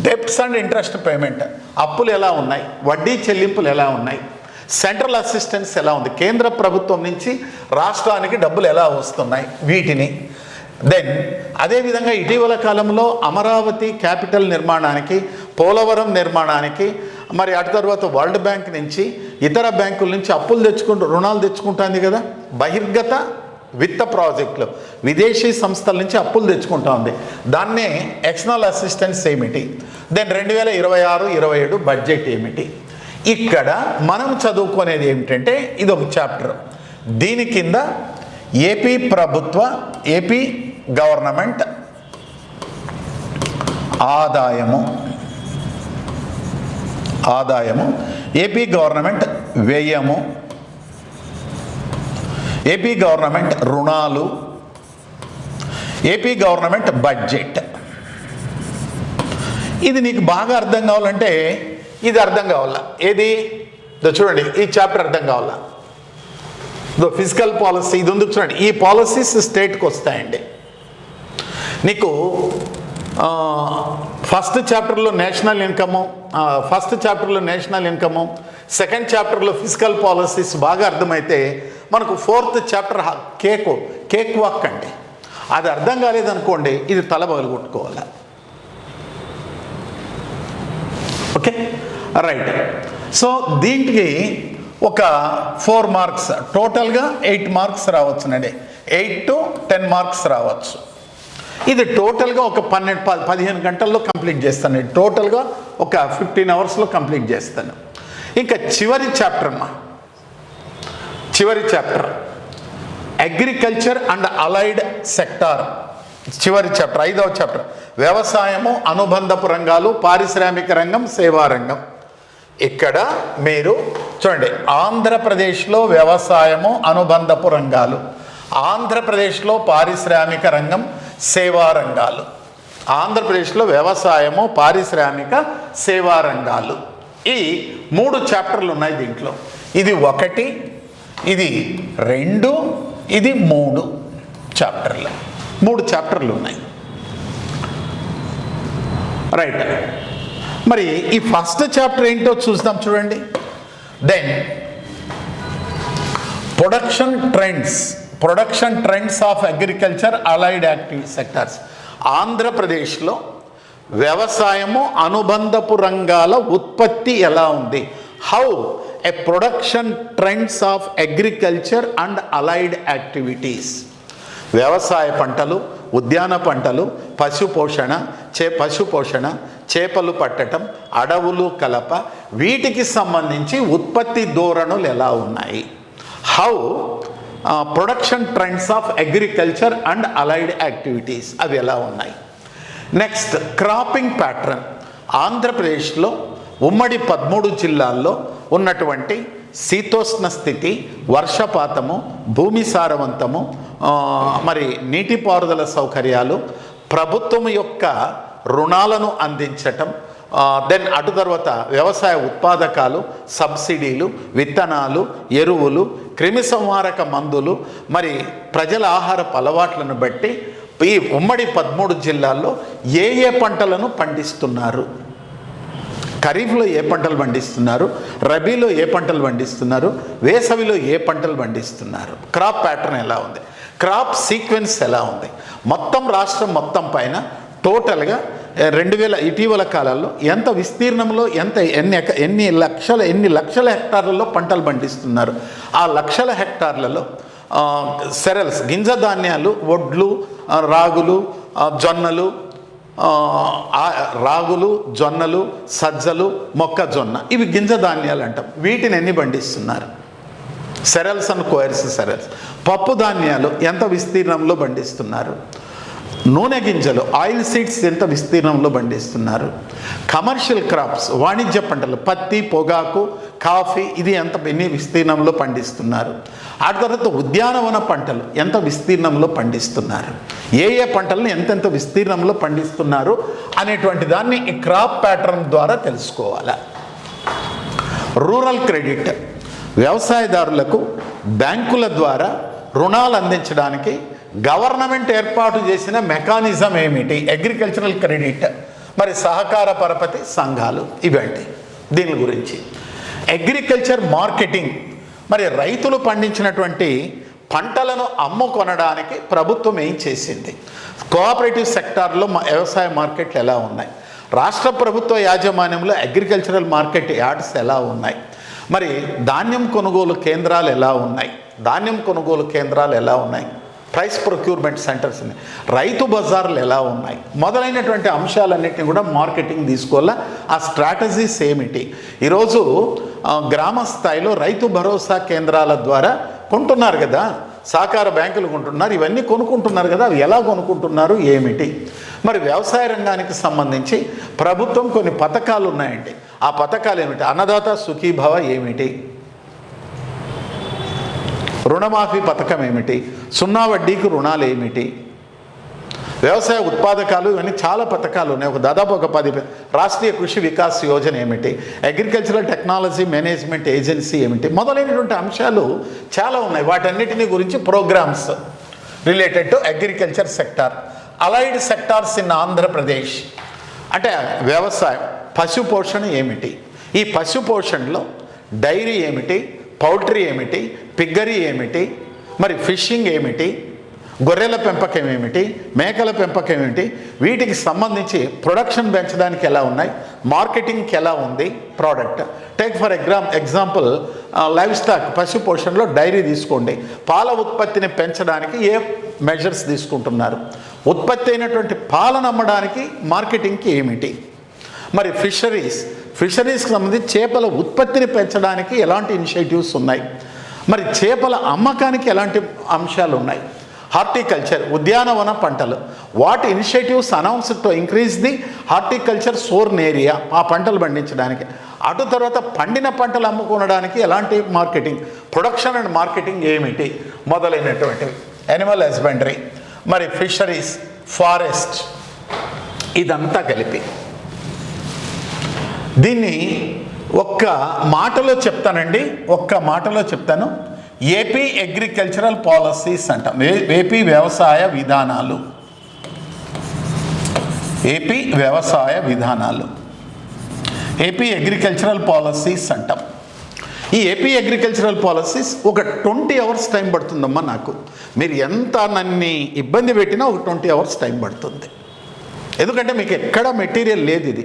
S1: debts and interest payment, అప్పులు ఎలా ఉన్నాయి, వడ్డీ చెల్లింపులు ఎలా ఉన్నాయి, సెంట్రల్ అసిస్టెన్స్ ఎలా ఉంది, కేంద్ర ప్రభుత్వం నుంచి రాష్ట్రానికి డబ్బులు ఎలా వస్తున్నాయి వీటిని. దెన్ అదేవిధంగా ఇటీవల కాలంలో అమరావతి క్యాపిటల్ నిర్మాణానికి, పోలవరం నిర్మాణానికి, మరి అటు తర్వాత వరల్డ్ బ్యాంక్ నుంచి ఇతర బ్యాంకుల నుంచి రుణాలు తెచ్చుకుంటుంది కదా, బహిర్గత విత్త ప్రాజెక్టులు విదేశీ సంస్థల నుంచి అప్పులు తెచ్చుకుంటా ఉంది, దాన్నే ఎక్స్టర్నల్ అసిస్టెన్స్ ఏమిటి, దెన్ 2026-27 బడ్జెట్ ఏమిటి. ఇక్కడ మనం చదువుకునేది ఏమిటంటే ఇది ఒక చాప్టర్, దీని కింద ఏపీ గవర్నమెంట్ ఆదాయము, ఏపీ గవర్నమెంట్ వ్యయము, ఏపీ గవర్నమెంట్ రుణాలు, ఏపీ గవర్నమెంట్ బడ్జెట్. ఇది నీకు బాగా అర్థం కావాలంటే ఇది అర్థం కావాలా, ఏది చూడండి, ఈ చాప్టర్ అర్థం కావాలా? ఫిజికల్ పాలసీ ఇది ఉంది చూడండి. ఈ పాలసీస్ స్టేట్కి వస్తాయండి. నీకు ఫస్ట్ చాప్టర్లో నేషనల్ ఇన్కము, సెకండ్ చాప్టర్లో ఫిజికల్ పాలసీస్ బాగా అర్థమైతే మనకు ఫోర్త్ చాప్టర్ కేక్ వాక్ అండి. అది అర్థం కాలేదనుకోండి, ఇది తల పగలగొట్టుకోవాలి. Okay, right. సో దీనికి ఒక 4 మార్క్స్, టోటల్గా 8 మార్క్స్ రావచ్చునండి. 8 to 10 మార్క్స్ రావచ్చు. ఇది టోటల్గా ఒక 15 గంటల్లో కంప్లీట్ చేస్తాను. టోటల్గా ఒక 15 అవర్స్లో కంప్లీట్ చేస్తాను. ఇంకా చివరి chapter agriculture and allied sector. చివరి చాప్టర్ 5వ చాప్టర్ వ్యవసాయము, అనుబంధపు రంగాలు, పారిశ్రామిక రంగం, సేవా రంగం. ఇక్కడ మీరు చూడండి, ఆంధ్రప్రదేశ్లో వ్యవసాయము, అనుబంధపు రంగాలు, ఆంధ్రప్రదేశ్లో పారిశ్రామిక రంగం, సేవా రంగాలు. ఆంధ్రప్రదేశ్లో వ్యవసాయము, పారిశ్రామిక, సేవా రంగాలు. ఈ 3 చాప్టర్లు ఉన్నాయి దీంట్లో. ఇది 1, ఇది 2, ఇది 3 చాప్టర్లు. 3 చాప్టర్లు ఉన్నాయి. రైట్. మరి ఈ ఫస్ట్ చాప్టర్ ఏంటో చూద్దాం చూడండి. Then production trends of agriculture allied active sectors. ఆంధ్రప్రదేశ్లో వ్యవసాయము, అనుబంధపు రంగాల ఉత్పత్తి ఎలా ఉంది? How a production trends of agriculture and allied activities. వ్యవసాయ పంటలు, ఉద్యాన పంటలు, పశుపోషణ, చేపలు పట్టడం, అడవులు కలప, వీటికి సంబంధించి ఉత్పత్తి ధోరణులు ఎలా ఉన్నాయి? How production trends of agriculture and allied activities అవి ఎలా ఉన్నాయి? Next cropping pattern. ఆంధ్రప్రదేశ్లో ఉమ్మడి 13 జిల్లాల్లో ఉన్నటువంటి శీతోష్ణ స్థితి, వర్షపాతము, భూమి సారవంతము, మరి నీటిపారుదల సౌకర్యాలు, ప్రభుత్వం యొక్క రుణాలను అందించటం, దెన్ అటు తర్వాత వ్యవసాయ ఉత్పాదకాలు, సబ్సిడీలు, విత్తనాలు, ఎరువులు, క్రిమి సంహారక మందులు, మరి ప్రజల ఆహారపు అలవాట్లను బట్టి ఈ ఉమ్మడి 13 జిల్లాల్లో ఏ పంటలను పండిస్తున్నారు? ఖరీఫ్లో ఏ పంటలు పండిస్తున్నారు? రబీలో ఏ పంటలు పండిస్తున్నారు? వేసవిలో ఏ పంటలు పండిస్తున్నారు? క్రాప్ ప్యాటర్న్ ఎలా ఉంది? క్రాప్ సీక్వెన్స్ ఎలా ఉంది? మొత్తం రాష్ట్రం మొత్తం పైన టోటల్గా 2000 ఇటీవల కాలాల్లో ఎంత విస్తీర్ణంలో ఎన్ని లక్షల హెక్టార్లలో పంటలు పండిస్తున్నారు? ఆ లక్షల హెక్టార్లలో సెరల్స్, గింజ ధాన్యాలు, వడ్లు, జొన్నలు, సజ్జలు, మొక్కజొన్న, ఇవి గింజ ధాన్యాలు అంటాం. వీటిని ఎన్ని పండిస్తున్నారు? Cereals and coarse cereals. పప్పు ధాన్యాలు ఎంత విస్తీర్ణంలో పండిస్తున్నారు? నూనె గింజలు, ఆయిల్ సీడ్స్ ఎంత విస్తీర్ణంలో పండిస్తున్నారు? కమర్షియల్ క్రాప్స్, వాణిజ్య పంటలు, పత్తి, పొగాకు, కాఫీ, ఇది ఎన్ని విస్తీర్ణంలో పండిస్తున్నారు? ఆ తర్వాత ఉద్యానవన పంటలు ఎంత విస్తీర్ణంలో పండిస్తున్నారు? ఏ పంటలను ఎంతెంత విస్తీర్ణంలో పండిస్తున్నారు అనేటువంటి దాన్ని ఈ క్రాప్ ప్యాటర్న్ ద్వారా తెలుసుకోవాలి. రూరల్ క్రెడిట్, వ్యవసాయదారులకు బ్యాంకుల ద్వారా రుణాలు అందించడానికి గవర్నమెంట్ ఏర్పాటు చేసిన మెకానిజం ఏమిటి? అగ్రికల్చరల్ క్రెడిట్, మరి సహకార పరపతి సంఘాలు, ఇవంటి దీని గురించి. అగ్రికల్చర్ మార్కెటింగ్, మరి రైతులు పండించినటువంటి పంటలను అమ్ముకొనడానికి ప్రభుత్వం ఏం చేసింది? కోఆపరేటివ్ సెక్టార్లో వ్యవసాయ మార్కెట్లు ఎలా ఉన్నాయి? రాష్ట్ర ప్రభుత్వ యాజమాన్యంలో అగ్రికల్చరల్ మార్కెట్ యార్డ్స్ ఎలా ఉన్నాయి? మరి ధాన్యం కొనుగోలు కేంద్రాలు ఎలా ఉన్నాయి? ప్రైస్ ప్రొక్యూర్మెంట్ సెంటర్స్ ఉన్నాయి, రైతు బజార్లు ఎలా ఉన్నాయి? మొదలైనటువంటి అంశాలన్నింటినీ కూడా మార్కెటింగ్ తీసుకోవాలా. ఆ స్ట్రాటజీస్ ఏమిటి? ఈరోజు గ్రామ స్థాయిలో రైతు భరోసా కేంద్రాల ద్వారా కొంటున్నారు కదా, సహకార బ్యాంకులు కొంటున్నారు, ఇవన్నీ కొనుక్కుంటున్నారు కదా, అవి ఎలా కొనుక్కుంటున్నారు ఏమిటి? మరి వ్యవసాయ రంగానికి సంబంధించి ప్రభుత్వం కొన్ని పథకాలు ఉన్నాయండి. ఆ పథకాలు ఏమిటి? అన్నదాత సుఖీభవ ఏమిటి? రుణమాఫీ పథకం ఏమిటి? 0 వడ్డీకి రుణాలు ఏమిటి? వ్యవసాయ ఉత్పాదకాలు ఇవన్నీ చాలా పథకాలు ఉన్నాయి. దాదాపు ఒక 10 రాష్ట్రీయ కృషి వికాస్ యోజన ఏమిటి, అగ్రికల్చరల్ టెక్నాలజీ మేనేజ్మెంట్ ఏజెన్సీ ఏమిటి, మొదలైనటువంటి అంశాలు చాలా ఉన్నాయి. వాటన్నిటిని గురించి programmes related to agriculture sector. Allied sectors in Andhra Pradesh అంటే వ్యవసాయం, పశు పోషణ ఏమిటి, ఈ పశు పోషణలో డైరీ ఏమిటి, పౌల్ట్రీ ఏమిటి, పిగ్గరీ ఏమిటి, మరి ఫిషింగ్ ఏమిటి, గొర్రెల పెంపకం ఏమిటి, మేకల పెంపకం ఏమిటి, వీటికి సంబంధించి ప్రొడక్షన్ పెంచడానికి ఎలా ఉన్నాయి, మార్కెటింగ్కి ఎలా ఉంది product. Take for example live stock పశు పోషణలో డైరీ తీసుకోండి. పాల ఉత్పత్తిని పెంచడానికి ఏ మెజర్స్ తీసుకుంటున్నారు, ఉత్పత్తి అయినటువంటి పాలను అమ్మడానికి మార్కెటింగ్కి ఏమిటి, మరి ఫిషరీస్కి సంబంధించి చేపల ఉత్పత్తిని పెంచడానికి ఎలాంటి ఇనిషియేటివ్స్ ఉన్నాయి, మరి చేపల అమ్మకానికి ఎలాంటి అంశాలు ఉన్నాయి. హార్టికల్చర్ ఉద్యానవన పంటలు, what initiatives announced to increase the horticulture sown area, ఆ పంటలు పండించడానికి. అటు తర్వాత పండిన పంటలు అమ్ముకోవడానికి ఎలాంటి మార్కెటింగ్, ప్రొడక్షన్ అండ్ మార్కెటింగ్ ఏమిటి మొదలైనటువంటివి. యానిమల్ హస్బెండరీ, మరి ఫిషరీస్, ఫారెస్ట్, ఇదంతా కలిపి దీన్ని ఒక్క మాటలో చెప్తాను. ఏపీ అగ్రికల్చరల్ పాలసీస్ అంటాం. ఏపీ వ్యవసాయ విధానాలు, ఏపీ అగ్రికల్చరల్ పాలసీస్ అంటాం. ఈ ఏపీ అగ్రికల్చరల్ పాలసీస్ ఒక 20 అవర్స్ టైం పడుతుందమ్మా నాకు. మీరు ఎంత నన్ను ఇబ్బంది పెట్టినా ఒక 20 అవర్స్ టైం పడుతుంది. ఎందుకంటే మీకు ఎక్కడ మెటీరియల్ లేదు. ఇది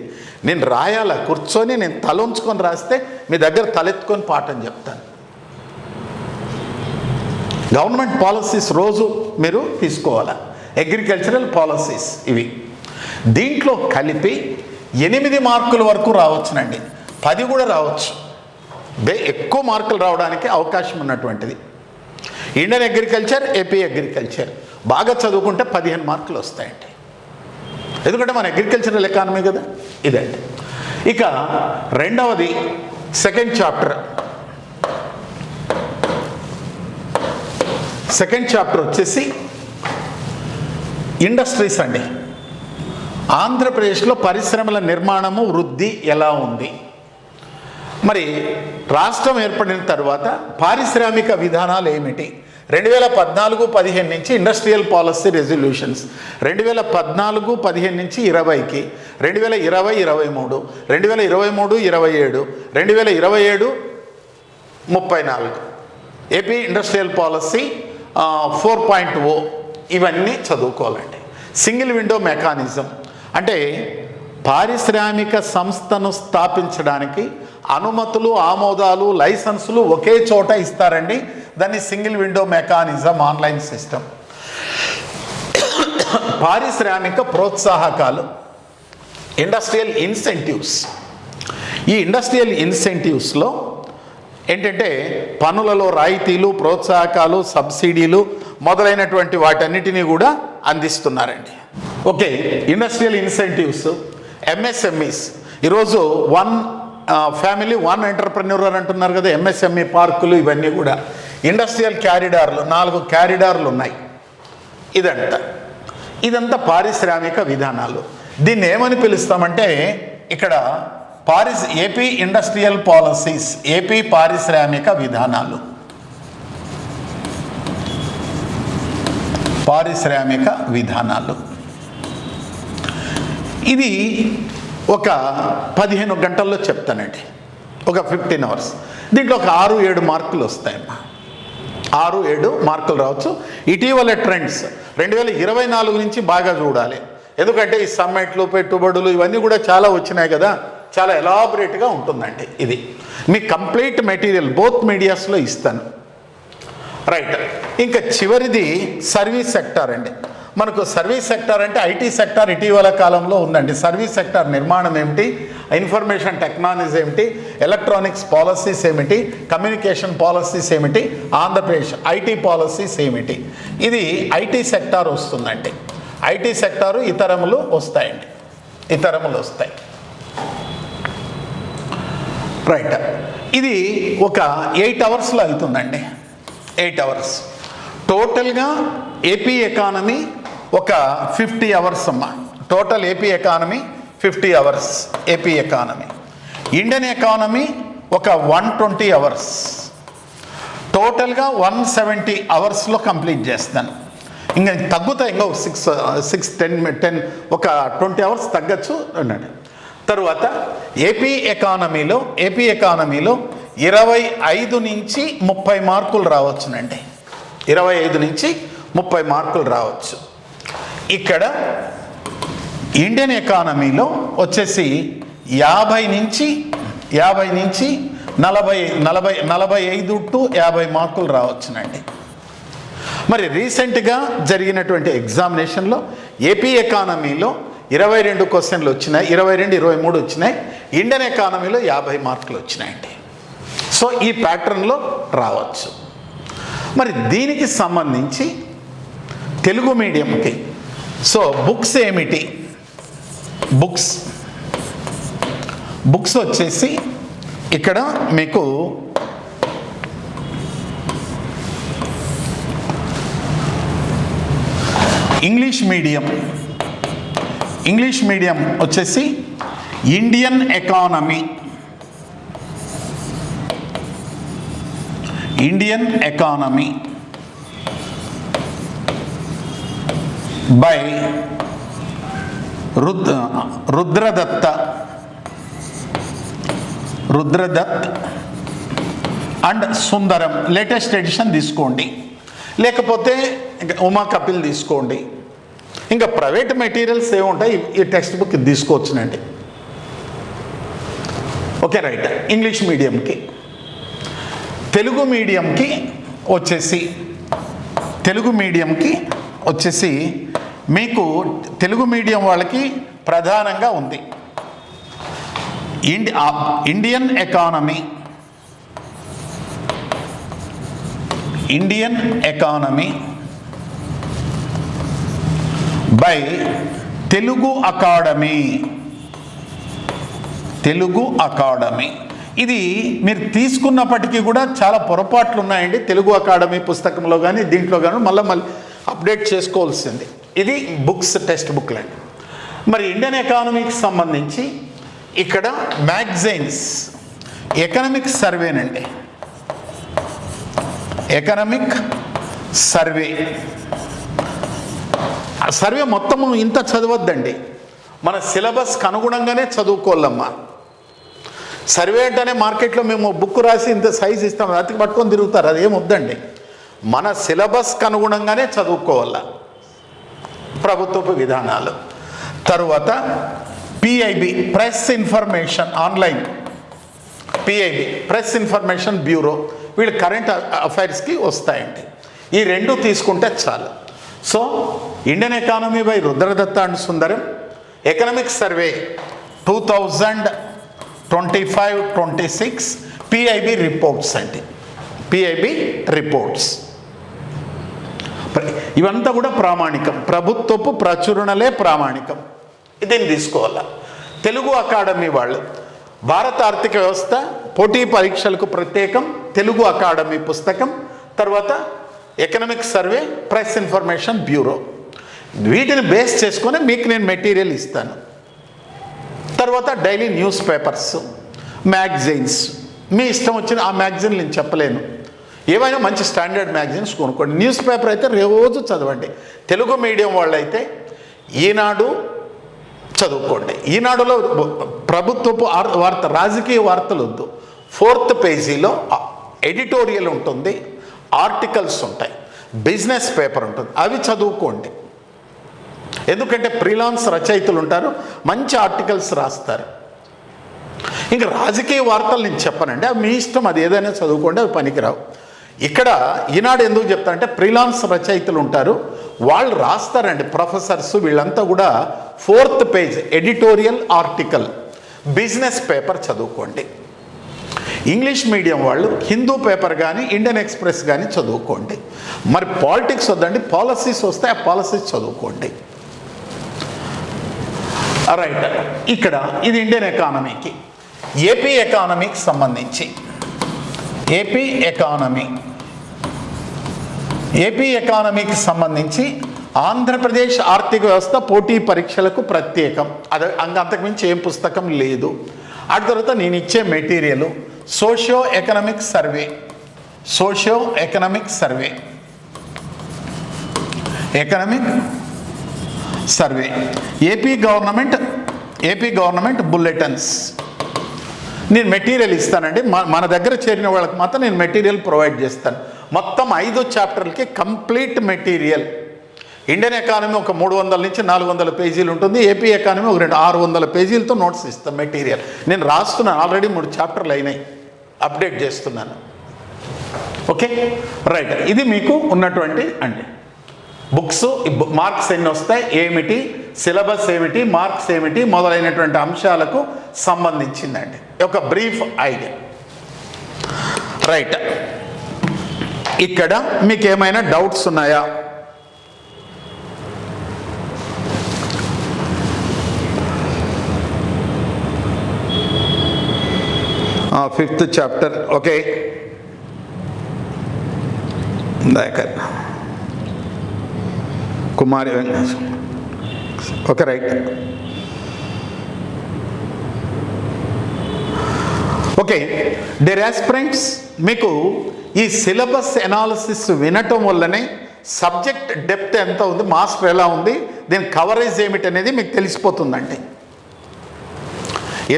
S1: నేను రాయాల కూర్చొని, నేను తలంచుకొని రాస్తే మీ దగ్గర తలెత్తుకొని పాఠం చెప్తాను. గవర్నమెంట్ పాలసీస్ రోజు మీరు తీసుకోవాలా, అగ్రికల్చరల్ పాలసీస్ ఇవి. దీంట్లో కలిపి 8 మార్కుల వరకు రావచ్చునండి, 10 కూడా రావచ్చు. ఎక్కువ మార్కులు రావడానికి అవకాశం ఉన్నటువంటిది. ఇండియన్ అగ్రికల్చర్, ఏపీ అగ్రికల్చర్ బాగా చదువుకుంటే 15 మార్కులు వస్తాయండి. ఎందుకంటే మన అగ్రికల్చరల్ ఎకానమీ కదా ఇదండి. ఇక రెండవది సెకండ్ చాప్టర్ వచ్చేసి ఇండస్ట్రీస్ అండి. ఆంధ్రప్రదేశ్లో పరిశ్రమల నిర్మాణము, వృద్ధి ఎలా ఉంది, మరి రాష్ట్రం ఏర్పడిన తర్వాత పారిశ్రామిక విధానాలు ఏమిటి. 2014-15 నుంచి ఇండస్ట్రియల్ పాలసీ రెజల్యూషన్స్, 2014-15 నుంచి 20కి, 2020-23, 2023-27, 2027-34 ఏపీ ఇండస్ట్రియల్ పాలసీ 4.0 ఇవన్నీ చదువుకోవాలండి. సింగిల్ విండో మెకానిజం అంటే పారిశ్రామిక సంస్థను స్థాపించడానికి అనుమతులు, ఆమోదాలు, లైసెన్సులు ఒకే చోట ఇస్తారండి. దాన్ని single window mechanism, online system. పారిశ్రామిక ప్రోత్సాహకాలు, ఇండస్ట్రియల్ ఇన్సెంటివ్స్. ఈ ఇండస్ట్రియల్ ఇన్సెంటివ్స్లో ఏంటంటే పన్నులలో రాయితీలు, ప్రోత్సాహకాలు, సబ్సిడీలు మొదలైనటువంటి వాటన్నిటినీ కూడా అందిస్తున్నారండి. Okay, industrial incentives, MSMEs. ఈరోజు 1 ఫ్యామిలీ 1 ఎంటర్ప్రెన్యూర్ అని అంటున్నారు కదా, ఎంఎస్ఎంఈ పార్కులు ఇవన్నీ కూడా. ఇండస్ట్రియల్ క్యారిడార్లు, 4 క్యారిడార్లు ఉన్నాయి. ఇదంతా పారిశ్రామిక విధానాలు. దీన్ని ఏమని పిలుస్తామంటే ఇక్కడ ఏపీ ఇండస్ట్రియల్ పాలసీస్, ఏపీ పారిశ్రామిక విధానాలు, ఇది ఒక 15 గంటల్లో చెప్తానండి, ఒక 15 అవర్స్. దీంట్లో ఒక 6-7 మార్కులు వస్తాయమ్మా, 6-7 మార్కులు రావచ్చు. ఇటీవల ట్రెండ్స్ 2024 నుంచి బాగా చూడాలి. ఎందుకంటే ఈ సమ్మిట్లు, పెట్టుబడులు ఇవన్నీ కూడా చాలా వచ్చినాయి కదా, చాలా ఎలాబరేట్గా ఉంటుందండి. ఇది మీ కంప్లీట్ మెటీరియల్ బోత్ మీడియాస్లో ఇస్తాను. రైట్, ఇంకా చివరిది సర్వీస్ సెక్టార్ అండి. మనకు సర్వీస్ సెక్టార్ అంటే ఐటీ సెక్టార్ ఇటీవల కాలంలో ఉందండి. సర్వీస్ సెక్టార్ నిర్మాణం ఏమిటి, ఇన్ఫర్మేషన్ టెక్నాలజీ ఏమిటి, ఎలక్ట్రానిక్స్ పాలసీస్ ఏమిటి, కమ్యూనికేషన్ పాలసీస్ ఏమిటి, ఆంధ్రప్రదేశ్ ఐటీ పాలసీస్ ఏమిటి, ఇది ఐటీ సెక్టార్ వస్తుందండి. ఐటీ సెక్టారు ఇతరములు వస్తాయండి, వస్తాయి. రైట్, ఇది ఒక 8 అవర్స్లో అవుతుందండి. 8 అవర్స్ టోటల్గా ఏపీ ఎకానమీ ఒక 50 అవర్స్ అమ్మ. Total AP economy 50 hours AP economy. Indian economy ఒక 120 అవర్స్. టోటల్గా 170 అవర్స్లో కంప్లీట్ చేస్తాను. ఇంకా తగ్గుతాయి, ఇంకా 10 ఒక 20 అవర్స్ తగ్గచ్చు అన్నాడు. తరువాత ఏపీ ఎకానమీలో 25 నుంచి 30 మార్కులు రావచ్చునండి. 25 నుంచి 30 మార్కులు రావచ్చు. ఇక్కడ ఇండియన్ ఎకానమీలో వచ్చేసి 50 నుంచి 45 టు 50 మార్కులు రావచ్చునండి. మరి రీసెంట్గా జరిగినటువంటి ఎగ్జామినేషన్లో ఏపీ ఎకానమీలో 22 క్వశ్చన్లు వచ్చినాయి, 22, 23 వచ్చినాయి. ఇండియన్ ఎకానమీలో 50 మార్కులు వచ్చినాయండి. సో ఈ ప్యాటర్న్లో రావచ్చు. మరి దీనికి సంబంధించి తెలుగు మీడియంకి సో బుక్స్ ఏమిటి? బుక్స్ వచ్చేసి ఇక్కడ మీకు ఇంగ్లీష్ మీడియం వచ్చేసి Indian economy by Ruddar Datt and Sundaram. Latest edition తీసుకోండి, లేకపోతే ఉమా కపిల్ తీసుకోండి. ఇంకా ప్రైవేట్ మెటీరియల్స్ ఏముంటాయి ఈ టెక్స్ట్ బుక్ తీసుకోవచ్చునండి. Okay, right. ఇంగ్లీష్ మీడియంకి. తెలుగు మీడియంకి వచ్చేసి మీకు తెలుగు మీడియం వాళ్ళకి ప్రధానంగా ఉంది Indian economy by Telugu academy. ఇది మీరు తీసుకున్నప్పటికీ కూడా చాలా పొరపాట్లు ఉన్నాయండి తెలుగు అకాడమీ పుస్తకంలో కానీ దీంట్లో కానీ మళ్ళీ అప్డేట్ చేసుకోవాల్సింది. ఇది బుక్స్ టెక్స్ట్ బుక్లు అండి. మరి ఇండియన్ ఎకానమీకి సంబంధించి ఇక్కడ మ్యాగజైన్స్ ఎకనామిక్ సర్వేనండి. ఎకనామిక్ సర్వే మొత్తము ఇంత చదవద్దండి, మన సిలబస్కి అనుగుణంగానే చదువుకోవాలమ్మా. సర్వే అంటేనే మార్కెట్లో మేము బుక్ రాసి ఇంత సైజు ఇస్తాం, రాతికి పట్టుకొని తిరుగుతారు, అదేం వద్దండి. మన సిలబస్కి అనుగుణంగానే చదువుకోవాలా ప్రభుత్వపు విధానాలు. తరువాత PIB press information online, PIB press information bureau, వీళ్ళు కరెంట్ అఫైర్స్కి వస్తాయండి. ఈ రెండు తీసుకుంటే చాలు. So Indian economy by Ruddar Datt and Sundaram, economic survey 2025-26, PIB reports అండి. పిఐబి రిపోర్ట్స్ ఇవంతా కూడా ప్రామాణికం, ప్రభుత్వపు ప్రచురణలే ప్రామాణికం. దీన్ని తీసుకోవాలా. తెలుగు అకాడమీ వాళ్ళు భారత ఆర్థిక వ్యవస్థ పోటీ పరీక్షలకు ప్రత్యేకం తెలుగు అకాడమీ పుస్తకం, తర్వాత economic survey, press information bureau, వీటిని బేస్ చేసుకొని మీకు నేను మెటీరియల్ ఇస్తాను. తర్వాత డైలీ న్యూస్ పేపర్స్, మ్యాగజైన్స్, మీ ఇష్టం వచ్చిన ఆ మ్యాగజైన్ నేను చెప్పలేను, ఏవైనా మంచి స్టాండర్డ్ మ్యాగజైన్స్ కొనుక్కోండి. న్యూస్ పేపర్ అయితే రోజు చదవండి. తెలుగు మీడియం వాళ్ళు అయితే ఈనాడు చదువుకోండి. ఈనాడులో ప్రభుత్వపు వార్త, రాజకీయ వార్తలు వద్దు. 4th పేజీలో ఎడిటోరియల్ ఉంటుంది, ఆర్టికల్స్ ఉంటాయి, బిజినెస్ పేపర్ ఉంటుంది, అవి చదువుకోండి. ఎందుకంటే ఫ్రీలాన్స్ రచయితలు ఉంటారు, మంచి ఆర్టికల్స్ రాస్తారు. ఇంకా రాజకీయ వార్తలు నేను చెప్పనండి, అవి మీ ఇష్టం, అది ఏదైనా చదువుకోండి, అవి పనికిరావు. ఇక్కడ ఈనాడు ఎందుకు చెప్తానంటే ఫ్రీలాన్స్ రచయితలు ఉంటారు, వాళ్ళు రాస్తారండి, ప్రొఫెసర్స్, వీళ్ళంతా కూడా 4th page editorial, article, business paper చదువుకోండి. ఇంగ్లీష్ మీడియం వాళ్ళు హిందూ పేపర్ కానీ ఇండియన్ ఎక్స్ప్రెస్ కానీ చదువుకోండి. మరి పాలిటిక్స్ వద్దండి, పాలసీస్ వస్తే ఆ పాలసీస్ చదువుకోండి. రైట్. ఇక్కడ ఇది ఇండియన్ ఎకానమీకి. ఏపీ ఎకానమీకి సంబంధించి ఏపీ ఎకానమీకి సంబంధించి ఆంధ్రప్రదేశ్ ఆర్థిక వ్యవస్థ పోటీ పరీక్షలకు ప్రత్యేకం. అది అంతకుమించి ఏం పుస్తకం లేదు. ఆ తర్వాత నేను ఇచ్చే material socio economic survey, socio economic survey, economic survey, AP government bulletins. నేను మెటీరియల్ ఇస్తానండి. మన దగ్గర చేరిన వాళ్ళకి మాత్రం నేను మెటీరియల్ ప్రొవైడ్ చేస్తాను. మొత్తం 5 చాప్టర్లకి కంప్లీట్ మెటీరియల్. ఇండియన్ ఎకానమీ ఒక 300 నుంచి 400 పేజీలు ఉంటుంది. ఏపీ ఎకానమీ ఒక 600 పేజీలతో నోట్స్ ఇస్తాను మెటీరియల్. నేను రాస్తున్నాను, ఆల్రెడీ 3 చాప్టర్లు అయినాయి, అప్డేట్ చేస్తున్నాను. Okay right. ఇది మీకు ఉన్నటువంటి అండి బుక్స్. మార్క్స్ ఎన్ని వస్తాయి, ఏమిటి, సిలబస్ ఏమిటి, మార్క్స్ ఏమిటి మొదలైనటువంటి అంశాలకు సంబంధించిందండి ఒక బ్రీఫ్ ఐడియా. రైట్. ఇక్కడ మీకు ఏమైనా డౌట్స్ ఉన్నాయా? Fifth chapter okay. Kumari okay right. Okay dear aspirants, మీకు ఈ సిలబస్ ఎనాలిసిస్ వినటం వల్లనే సబ్జెక్ట్ డెప్త్ ఎంత ఉంది, మాస్టర్ ఎలా ఉంది, దీని కవరేజ్ ఏమిటి అనేది మీకు తెలిసిపోతుందండి.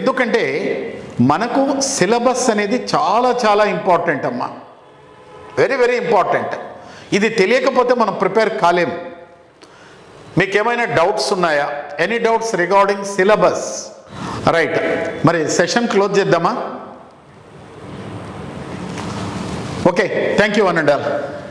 S1: ఎందుకంటే మనకు సిలబస్ అనేది చాలా చాలా ఇంపార్టెంట్ అమ్మా, వెరీ వెరీ ఇంపార్టెంట్. ఇది తెలియకపోతే మనం ప్రిపేర్ కాలేము. మీకు ఏమైనా డౌట్స్ ఉన్నాయా? Any doubts regarding syllabus? Right. మరి సెషన్ క్లోజ్ చేద్దామా? Okay, thank you one and all.